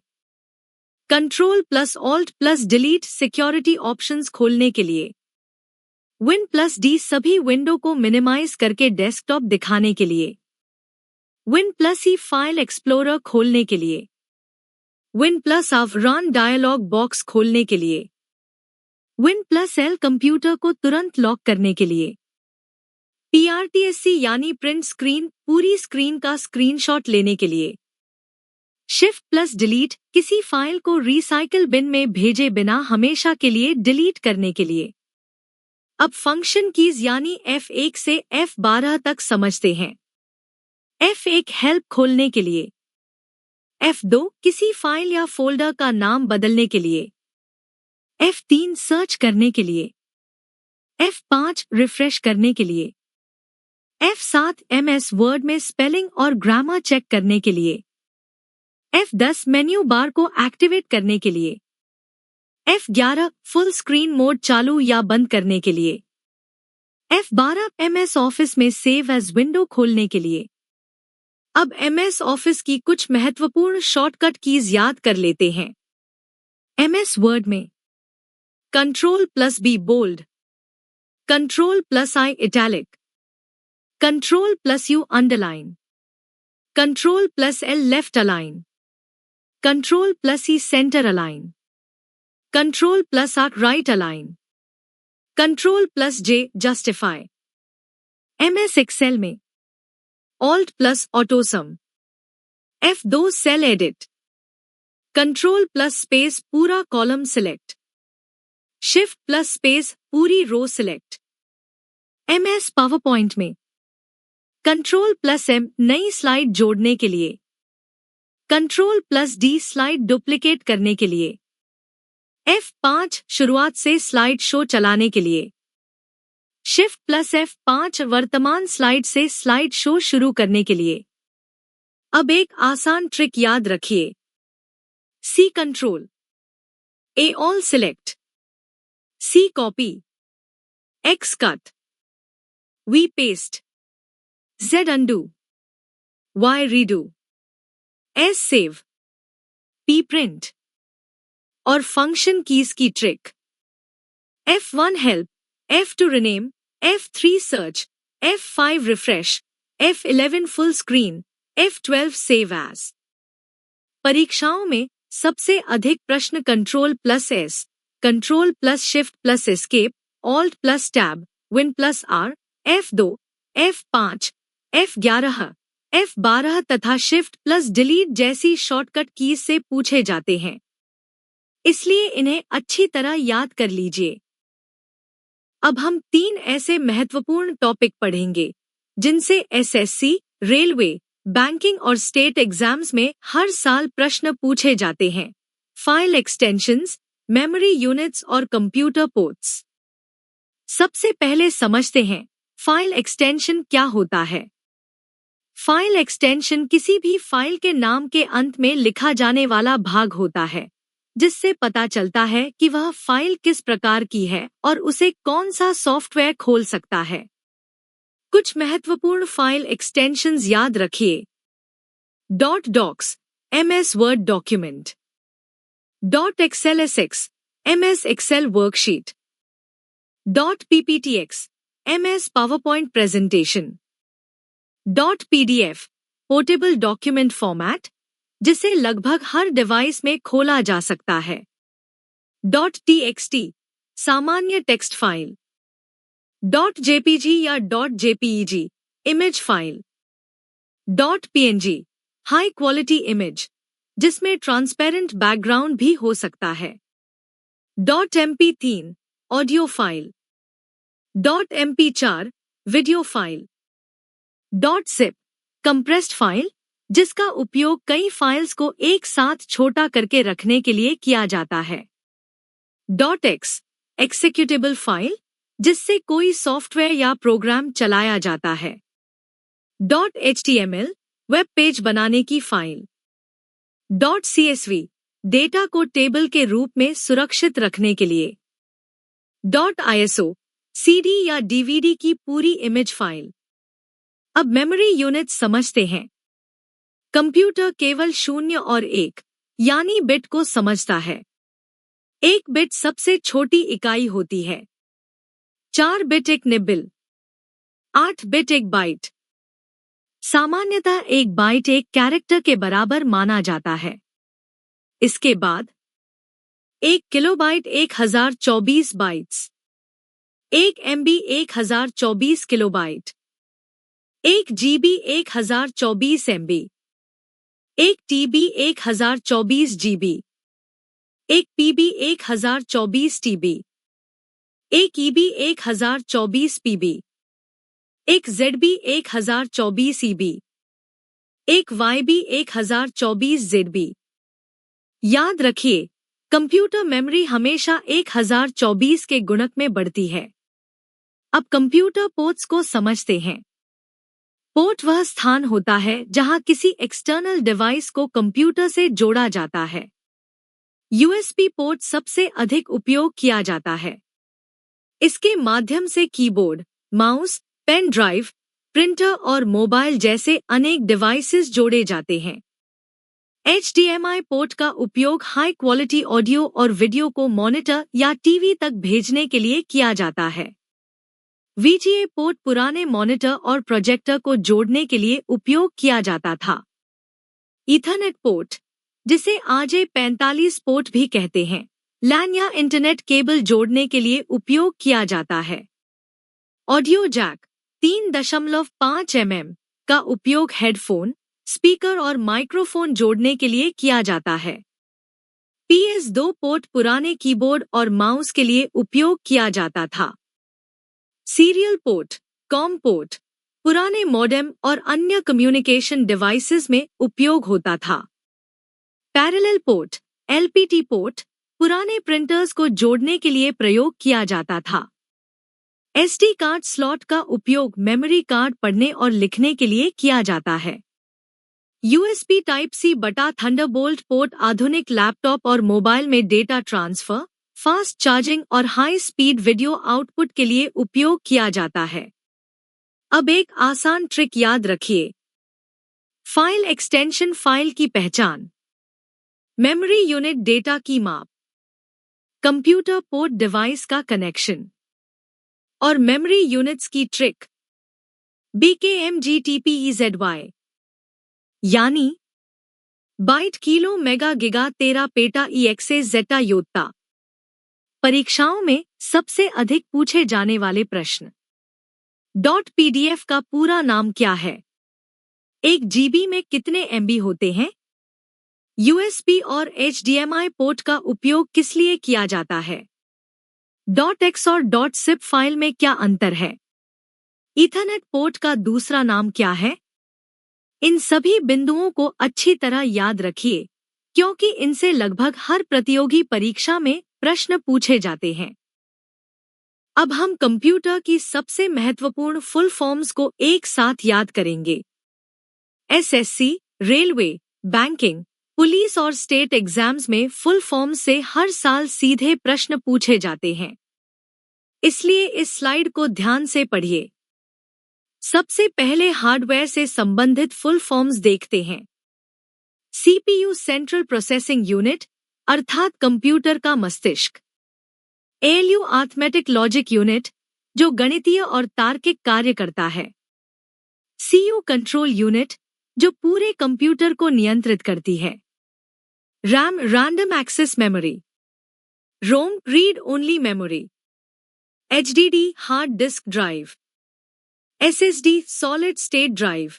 Ctrl+Alt+Delete सिक्योरिटी ऑप्शंस खोलने के लिए, Win+D सभी विंडो को मिनिमाइज करके डेस्कटॉप दिखाने के लिए, Win+E फाइल एक्सप्लोरर खोलने के लिए, Win+Av रन डायलॉग बॉक्स खोलने के लिए, Win+L कंप्यूटर को तुरंत लॉक करने के लिए, PRTSC यानी प्रिंट स्क्रीन पूरी स्क्रीन का स्क्रीनशॉट लेने के लिए, Shift+Delete किसी फाइल को रिसाइकिल बिन में भेजे बिना हमेशा के लिए डिलीट करने के लिए। अब फंक्शन कीज यानी F1 से F12 तक समझते हैं। F1 हेल्प खोलने के लिए, F2 किसी फाइल या फोल्डर का नाम बदलने के लिए, F3 सर्च करने के लिए, F5 रिफ्रेश करने के लिए, F7 MS वर्ड में स्पेलिंग और ग्रामर चेक करने के लिए, F10 मेन्यू बार को एक्टिवेट करने के लिए, F11 फुल स्क्रीन मोड चालू या बंद करने के लिए, F12 MS ऑफिस में सेव एज विंडो खोलने के लिए। अब MS ऑफिस की कुछ महत्वपूर्ण शॉर्टकट कीज याद कर लेते हैं। MS वर्ड में Ctrl+B bold, Ctrl+I italic, Ctrl+U underline, Ctrl+L left align, Ctrl+E centre align, Ctrl+R right align, Ctrl+J justify. MS Excel में Alt+Autosum, F2 cell edit, Ctrl+Space पूरा कॉलम सिलेक्ट, Shift+Space पूरी row select. MS PowerPoint में Ctrl+M नई slide जोड़ने के लिए, Ctrl+D slide duplicate करने के लिए, F5 शुरुआत से स्लाइड शो चलाने के लिए, Shift+F5 वर्तमान स्लाइड से स्लाइड शो शुरू करने के लिए। अब एक आसान ट्रिक याद रखिए। C control, A all select, C copy, X cut, V paste, Z undo, Y redo, S save, P print. और फंक्शन कीज की ट्रिक। F1 help, F2 rename, F3 search, F5 refresh, F11 full screen, F12 save as. परीक्षाओं में सबसे अधिक प्रश्न Ctrl+S, Ctrl+Shift+Escape, Alt+Tab, Win+R, F2, F5, F11, F12 तथा Shift+Delete जैसी शॉर्टकट कीज से पूछे जाते हैं, इसलिए इन्हें अच्छी तरह याद कर लीजिए। अब हम 3 ऐसे महत्वपूर्ण टॉपिक पढ़ेंगे जिनसे एसएससी, रेलवे, बैंकिंग और स्टेट एग्जाम्स में हर साल प्रश्न पूछे जाते हैं: फाइल एक्सटेंशंस, मेमोरी यूनिट्स और कंप्यूटर पोर्ट्स। सबसे पहले समझते हैं फाइल एक्सटेंशन क्या होता है। फाइल एक्सटेंशन किसी भी फाइल के नाम के अंत में लिखा जाने वाला भाग होता है, जिससे पता चलता है कि वह फाइल किस प्रकार की है और उसे कौन सा सॉफ्टवेयर खोल सकता है। कुछ महत्वपूर्ण फाइल एक्सटेंशंस याद रखिए: .docs, MS Word document; .xlsx, MS Excel worksheet; .pptx, MS PowerPoint presentation; .pdf, portable document format, जिसे लगभग हर डिवाइस में खोला जा सकता है; .txt, सामान्य टेक्स्ट फाइल; .jpg या .jpeg, image file; .png, high quality image, जिसमें ट्रांसपेरेंट बैकग्राउंड भी हो सकता है; .mp3, audio file; .mp4, video file; .zip, compressed file, जिसका उपयोग कई फाइल्स को एक साथ छोटा करके रखने के लिए किया जाता है; .x, एक्जीक्यूटेबल फाइल, जिससे कोई सॉफ्टवेयर या प्रोग्राम चलाया जाता है; .html, वेब पेज बनाने की फाइल; .csv, डेटा को टेबल के रूप में सुरक्षित रखने के लिए; .iso, सीडी या डीवीडी की पूरी इमेज फाइल। अब मेमोरी यूनिट समझते हैं। कंप्यूटर केवल 0 और 1 यानी बिट को समझता है। 1 बिट सबसे छोटी इकाई होती है। 4 बिट एक निब्बल, 8 बिट एक बाइट। सामान्यतः 1 बाइट एक कैरेक्टर के बराबर माना जाता है। इसके बाद 1 kilobyte 1024 bytes, 1 MB 1024 kilobyte, 1 GB 1024 MB, 1 TB 1024 GB, 1 PB 1024 TB, 1 EB 1024 PB, 1 ZB 1024 EB, 1 YB 1024 ZB। याद रखिए, कंप्यूटर मेमोरी हमेशा 1024 के गुणक में बढ़ती है। अब कंप्यूटर पोर्ट्स को समझते हैं। पोर्ट वह स्थान होता है जहां किसी एक्सटर्नल डिवाइस को कंप्यूटर से जोड़ा जाता है। USB पोर्ट सबसे अधिक उपयोग किया जाता है। इसके माध्यम से keyboard, mouse, pen drive, printer और मोबाइल जैसे अनेक डिवाइसेस जोड़े जाते हैं। HDMI पोर्ट का उपयोग हाई क्वालिटी ऑडियो और वीडियो को मॉनिटर या टीवी तक भेजने के लिए किया जाता है। VGA पोर्ट पुराने मॉनिटर और प्रोजेक्टर को जोड़ने के लिए उपयोग किया जाता था। ईथरनेट पोर्ट, जिसे AJ45 पोर्ट भी कहते हैं, LAN या इंटरनेट केबल जोड़ने के लिए उपयोग किया जाता है। ऑडियो जैक 3.5 mm का उपयोग हेडफोन, स्पीकर और माइक्रोफोन जोड़ने के लिए किया जाता है। PS2 पोर्ट पुराने कीबोर्ड और माउस के लिए उपयोग किया जाता था। सीरियल पोर्ट, कॉम पोर्ट, पुराने मॉडेम और अन्य कम्युनिकेशन डिवाइसेस में उपयोग होता था। पैरेलल पोर्ट, LPT पोर्ट, पुराने प्रिंटर्स को जोड़ने के लिए प्रयोग किया जाता था। SD कार्ड स्लॉट का उपयोग मेमोरी कार्ड पढ़ने और लिखने के लिए किया जाता है। USB Type-C बटा थंडरबोल्ट पोर्ट आधुनिक लैपटॉप और मोबाइल में डेटा ट्रांसफर, फास्ट चार्जिंग और हाई स्पीड वीडियो आउटपुट के लिए उपयोग किया जाता है। अब एक आसान ट्रिक याद रखिए। फाइल एक्सटेंशन फाइल की पहचान, मेमोरी यूनिट डेटा की माप, कंप्यूटर पोर्ट डिवाइस का कनेक्शन और मेमोरी यूनिट्स की ट्रिक BKMGTPEZY यानी बाइट किलो मेगा गिगा तेरा पेटा EXA जेटा योत्ता। परीक्षाओं में सबसे अधिक पूछे जाने वाले प्रश्न। .pdf का पूरा नाम क्या है? एक जीबी में कितने एमबी होते हैं? यूएसबी और एचडीएमआई पोर्ट का उपयोग किस लिए किया जाता है? .x और .zip फाइल में क्या अंतर है? ईथरनेट पोर्ट का दूसरा नाम क्या है? इन सभी बिंदुओं को अच्छी तरह याद रखिए, क्योंकि इनसे लगभग हर प्रतियोगी परीक्षा में प्रश्न पूछे जाते हैं। अब हम कंप्यूटर की सबसे महत्वपूर्ण फुल फॉर्म्स को एक साथ याद करेंगे। एसएससी, रेलवे, बैंकिंग, पुलिस और स्टेट एग्जाम्स में फुल फॉर्म से हर साल सीधे प्रश्न पूछे जाते हैं, इसलिए इस स्लाइड को ध्यान से पढ़िए। सबसे पहले हार्डवेयर से संबंधित फुल फॉर्म्स देखते हैं। सीपीयू सेंट्रल प्रोसेसिंग यूनिट अर्थात कंप्यूटर का मस्तिष्क। एएलयू अरिथमेटिक लॉजिक यूनिट जो गणितीय और तार्किक कार्य करता है। सीयू कंट्रोल यूनिट जो पूरे कंप्यूटर को नियंत्रित करती है। RAM random access memory. ROM read only memory. HDD hard disk drive. SSD solid state drive.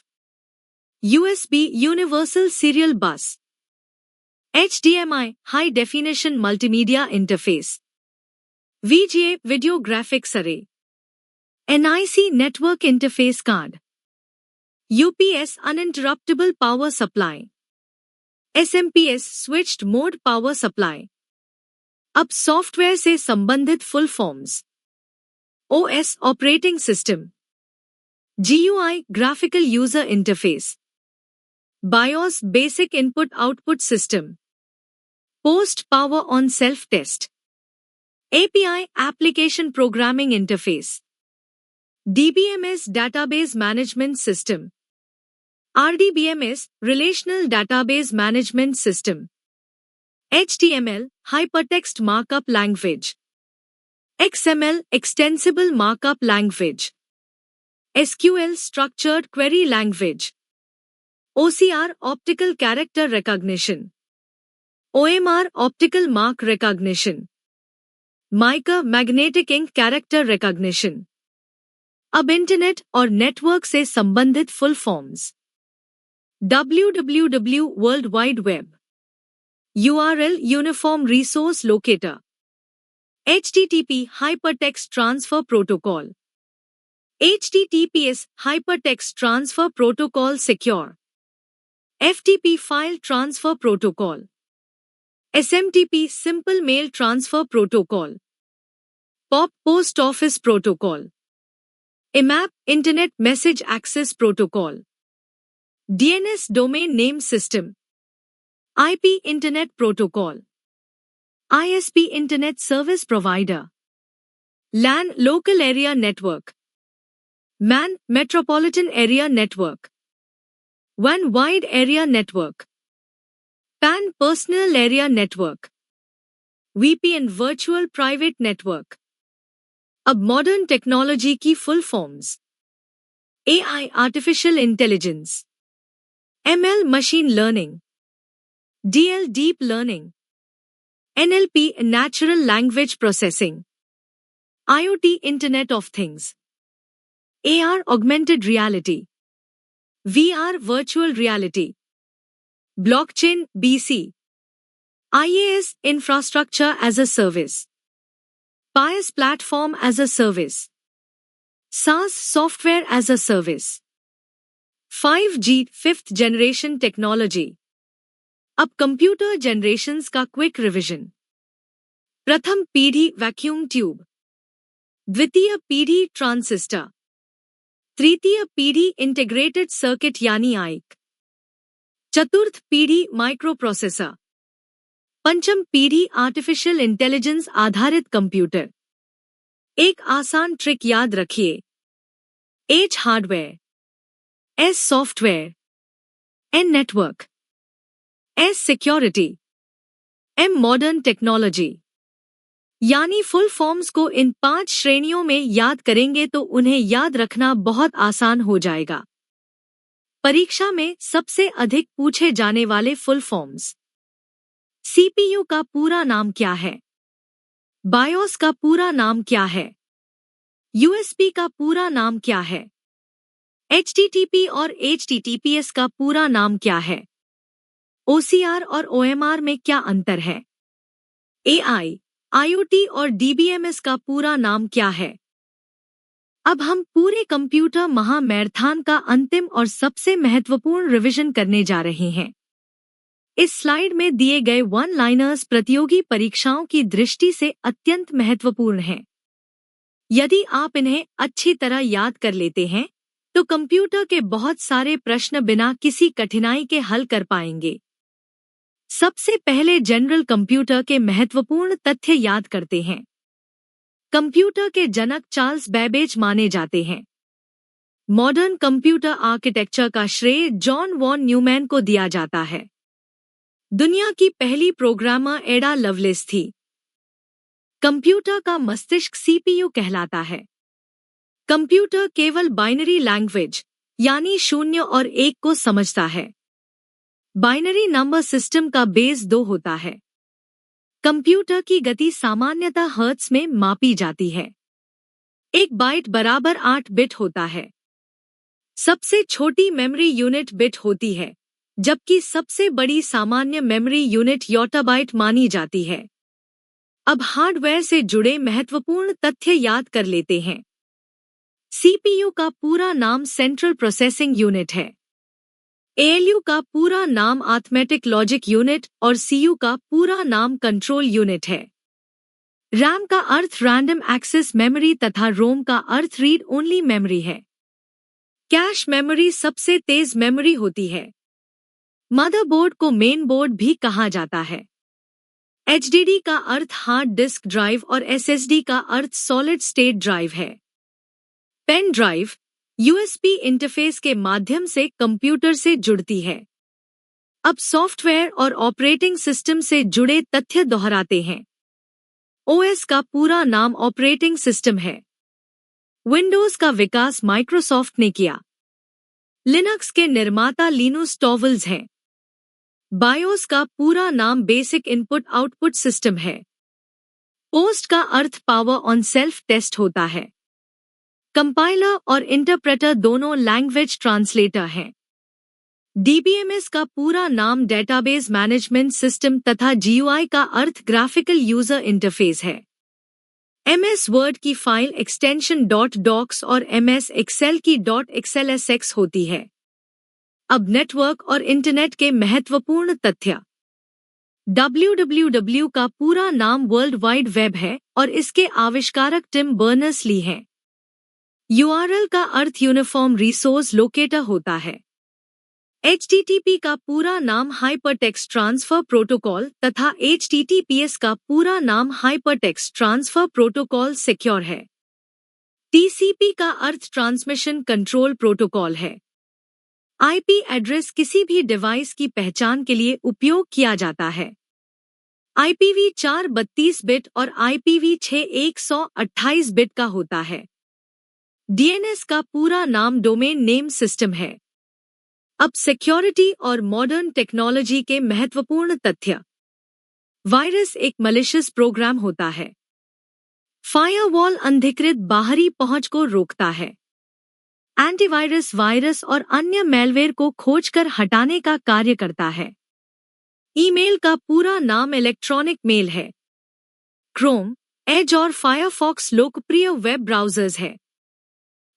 USB universal serial bus. HDMI high definition multimedia interface. VGA video graphics array. NIC network interface card. UPS uninterruptible power supply. SMPS switched mode power supply. अब software से संबंधित full forms. OS operating system. GUI graphical user interface. BIOS basic input output system. POST power on self test. API Application Programming Interface। DBMS Database Management System। RDBMS Relational Database Management System। HTML Hypertext Markup Language। XML Extensible Markup Language। SQL Structured Query Language। OCR Optical Character Recognition। OMR Optical Mark Recognition। माइका magnetic ink character recognition. अब internet और network से संबंधित full forms. www world wide web. URL uniform resource locator. HTTP hypertext transfer protocol. HTTPS hypertext transfer protocol secure. FTP file transfer protocol. SMTP simple mail transfer protocol. POP post office protocol. IMAP internet message access protocol. DNS domain name system. IP internet protocol. ISP internet service provider. LAN local area network. MAN metropolitan area network. WAN wide area network. PAN Personal Area Network। VPN Virtual Private Network। अब modern technology की full forms. AI Artificial Intelligence। ML Machine Learning। DL Deep Learning। NLP Natural Language Processing। IoT Internet of Things। AR Augmented Reality। VR Virtual Reality। Blockchain BC। IaaS Infrastructure as a Service। PaaS Platform as a Service। SaaS Software as a Service। 5G Fifth Generation Technology। अब computer generations का quick revision. प्रथम पीढ़ी vacuum tube. द्वितीय पीढ़ी transistor. तृतीय पीढ़ी integrated circuit यानी आईक। चतुर्थ पीढ़ी माइक्रोप्रोसेसर। पंचम पीढ़ी आर्टिफिशियल इंटेलिजेंस आधारित कंप्यूटर। एक आसान ट्रिक याद रखिए। H hardware, S software, N network, S security, M modern technology. यानी फुल फॉर्म्स को इन 5 श्रेणियों में याद करेंगे तो उन्हें याद रखना बहुत आसान हो जाएगा। परीक्षा में सबसे अधिक पूछे जाने वाले फुल फॉर्म्स। सीपीयू का पूरा नाम क्या है? बायोस का पूरा नाम क्या है? यूएसबी का पूरा नाम क्या है? एचटीटीपी और एचटीटीपीएस का पूरा नाम क्या है? ओसीआर और ओएमआर में क्या अंतर है? एआई, आईओटी और डीबीएमएस का पूरा नाम क्या है? अब हम पूरे कंप्यूटर महामैराथन का अंतिम और सबसे महत्वपूर्ण रिवीजन करने जा रहे हैं। इस स्लाइड में दिए गए वन लाइनर्स प्रतियोगी परीक्षाओं की दृष्टि से अत्यंत महत्वपूर्ण हैं। यदि आप इन्हें अच्छी तरह याद कर लेते हैं तो कंप्यूटर के बहुत सारे प्रश्न बिना किसी कठिनाई के हल कर पाएंगे। सबसे पहले जनरल कंप्यूटर के महत्वपूर्ण तथ्य याद करते हैं। कंप्यूटर के जनक चार्ल्स बैबेज माने जाते हैं। मॉडर्न कंप्यूटर आर्किटेक्चर का श्रेय जॉन वॉन न्यूमैन को दिया जाता है। दुनिया की पहली प्रोग्रामर एडा लवलेस थी। कंप्यूटर का मस्तिष्क सीपीयू कहलाता है। कंप्यूटर केवल बाइनरी लैंग्वेज यानी 0 और 1 को समझता है। बाइनरी नंबर सिस्टम का बेस 2 होता है। कंप्यूटर की गति सामान्यतः हर्ट्ज में मापी जाती है। एक बाइट बराबर 8 बिट होता है। सबसे छोटी मेमोरी यूनिट बिट होती है, जबकि सबसे बड़ी सामान्य मेमोरी यूनिट योटाबाइट मानी जाती है। अब हार्डवेयर से जुड़े महत्वपूर्ण तथ्य याद कर लेते हैं। सीपीयू का पूरा नाम सेंट्रल प्रोसेसिंग यूनिट है। एएलयू का पूरा नाम अरिथमेटिक लॉजिक यूनिट और सीयू का पूरा नाम कंट्रोल यूनिट है। रैम का अर्थ रैंडम एक्सेस मेमोरी तथा रोम का अर्थ रीड ओनली मेमोरी है। कैश मेमोरी सबसे तेज मेमोरी होती है। मदरबोर्ड को मेन बोर्ड भी कहा जाता है। एचडीडी का अर्थ हार्ड डिस्क ड्राइव और एसएसडी का अर्थ सॉलिड स्टेट ड्राइव है। पेन ड्राइव यूएसबी इंटरफेस के माध्यम से कंप्यूटर से जुड़ती है। अब सॉफ्टवेयर और ऑपरेटिंग सिस्टम से जुड़े तथ्य दोहराते हैं। ओएस का पूरा नाम ऑपरेटिंग सिस्टम है। विंडोज का विकास माइक्रोसॉफ्ट ने किया। लिनक्स के निर्माता लिनुक्स टॉर्वाल्ड्स हैं। बायोस का पूरा नाम बेसिक इनपुट आउटपुट सिस्टम है। पोस्ट का अर्थ पावर ऑन सेल्फ टेस्ट होता है। कंपाइलर और इंटरप्रेटर दोनों लैंग्वेज ट्रांसलेटर हैं। डीबीएमएस का पूरा नाम डेटाबेस मैनेजमेंट सिस्टम तथा जीयूआई का अर्थ ग्राफिकल यूजर इंटरफेस है। एमएस वर्ड की फाइल एक्सटेंशन .डॉक्स और एमएस एक्सेल की .xlsx होती है। अब नेटवर्क और इंटरनेट के महत्वपूर्ण तथ्य। www का पूरा नाम वर्ल्ड वाइड वेब है और इसके आविष्कारक टिम बर्नर्स-ली हैं। यूआरएल का अर्थ यूनिफॉर्म रिसोर्स लोकेटर होता है। एचटीटीपी का पूरा नाम हाइपरटेक्स्ट ट्रांसफर प्रोटोकॉल तथा एचटीटीपीएस का पूरा नाम हाइपरटेक्स्ट ट्रांसफर प्रोटोकॉल सिक्योर है। टीसीपी का अर्थ ट्रांसमिशन कंट्रोल प्रोटोकॉल है। आईपी एड्रेस किसी भी डिवाइस की पहचान के लिए उपयोग किया जाता है। IPv4 32 बिट और IPv6 128 बिट का होता है। डीएनएस का पूरा नाम डोमेन नेम सिस्टम है। अब सिक्योरिटी और मॉडर्न टेक्नोलॉजी के महत्वपूर्ण तथ्य। वायरस एक मलिशियस प्रोग्राम होता है। फायरवॉल अनधिकृत बाहरी पहुंच को रोकता है। एंटीवायरस वायरस और अन्य मैलवेयर को खोजकर हटाने का कार्य करता है। ईमेल का पूरा नाम इलेक्ट्रॉनिक मेल है। क्रोम, एज और फायरफॉक्स लोकप्रिय वेब ब्राउजर्स है।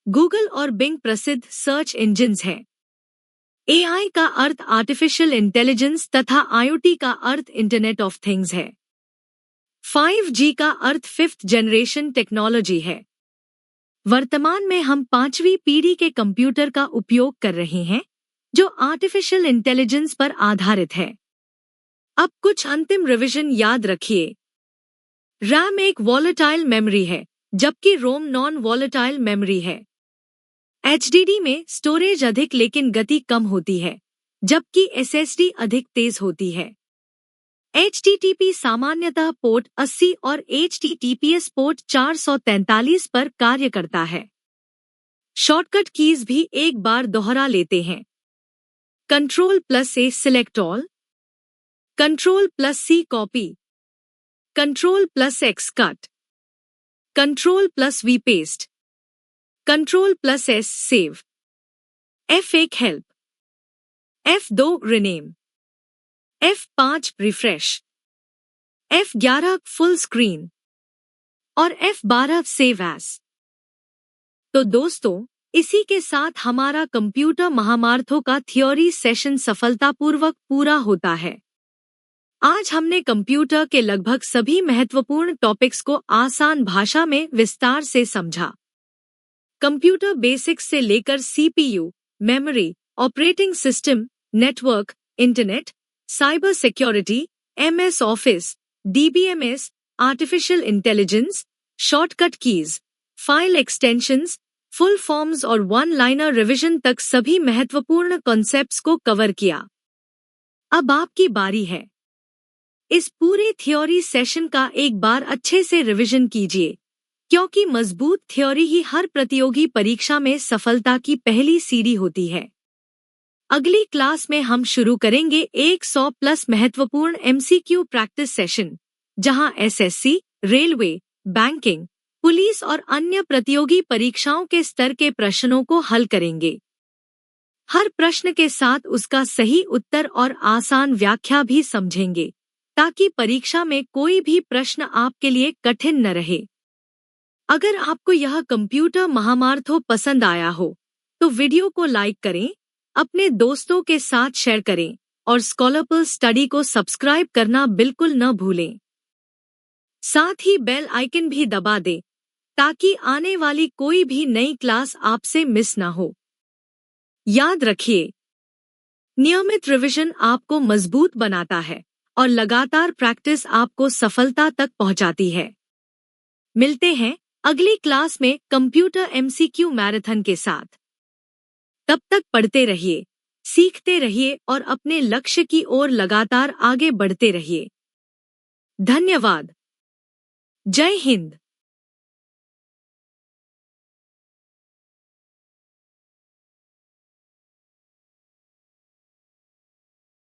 गूगल और बिंग प्रसिद्ध सर्च इंजिन्स हैं। एआई का अर्थ आर्टिफिशियल इंटेलिजेंस तथा आईओटी का अर्थ इंटरनेट ऑफ थिंग्स है। 5G का अर्थ 5th जनरेशन टेक्नोलॉजी है। वर्तमान में हम 5वीं पीढ़ी के कंप्यूटर का उपयोग कर रहे हैं जो आर्टिफिशियल इंटेलिजेंस पर आधारित है। अब कुछ अंतिम रिवीजन याद रखिए। रैम एक वॉलेटाइल मेमोरी है जबकि रोम नॉन वॉलेटाइल मेमोरी है। एचडीडी में स्टोरेज अधिक लेकिन गति कम होती है, जबकि एसएसडी अधिक तेज होती है। एचटीटीपी सामान्यतः पोर्ट 80 और एचटीटीपीएस पोर्ट 443 पर कार्य करता है। शॉर्टकट कीज भी एक बार दोहरा लेते हैं। Ctrl+A select all, Ctrl+C copy, Ctrl+X cut, Ctrl+V paste. Ctrl+S save, F1 help, F2 rename, F5 refresh, F11 full screen और F12 सेव एज। तो दोस्तों, इसी के साथ हमारा कंप्यूटर महामार्थों का थ्योरी सेशन सफलतापूर्वक पूरा होता है। आज हमने कंप्यूटर के लगभग सभी महत्वपूर्ण टॉपिक्स को आसान भाषा में विस्तार से समझा। कंप्यूटर बेसिक्स से लेकर CPU, memory, operating system, network, internet, cyber security, MS office, DBMS, artificial intelligence, shortcut keys, file extensions, full forms और वन लाइनर रिवीजन तक सभी महत्वपूर्ण कॉन्सेप्ट्स को कवर किया। अब आपकी बारी है। इस पूरे थ्योरी सेशन का एक बार अच्छे से रिवीजन कीजिए, क्योंकि मजबूत थ्योरी ही हर प्रतियोगी परीक्षा में सफलता की पहली सीढ़ी होती है। अगली क्लास में हम शुरू करेंगे 100+ महत्वपूर्ण एमसीक्यू प्रैक्टिस सेशन, जहां एसएससी, रेलवे, बैंकिंग, पुलिस और अन्य प्रतियोगी परीक्षाओं के स्तर के प्रश्नों को हल करेंगे। हर प्रश्न के साथ उसका सही उत्तर और आसान व्याख्या भी समझेंगे, ताकि परीक्षा में कोई भी प्रश्न आपके लिए कठिन न रहे। अगर आपको यह कंप्यूटर महामार्थों पसंद आया हो, तो वीडियो को लाइक करें, अपने दोस्तों के साथ शेयर करें और स्कॉलरपल स्टडी को सब्सक्राइब करना बिल्कुल न भूलें। साथ ही बेल आइकन भी दबा दें, ताकि आने वाली कोई भी नई क्लास आपसे मिस ना हो। याद रखिए, नियमित रिवीजन आपको मजबूत बनाता है और लगातार प्रैक्टिस आपको सफलता तक पहुंचाती है। मिलते हैं अगली क्लास में कंप्यूटर एमसीक्यू मैराथन के साथ। तब तक पढ़ते रहिए, सीखते रहिए और अपने लक्ष्य की ओर लगातार आगे बढ़ते रहिए। धन्यवाद। जय हिंद।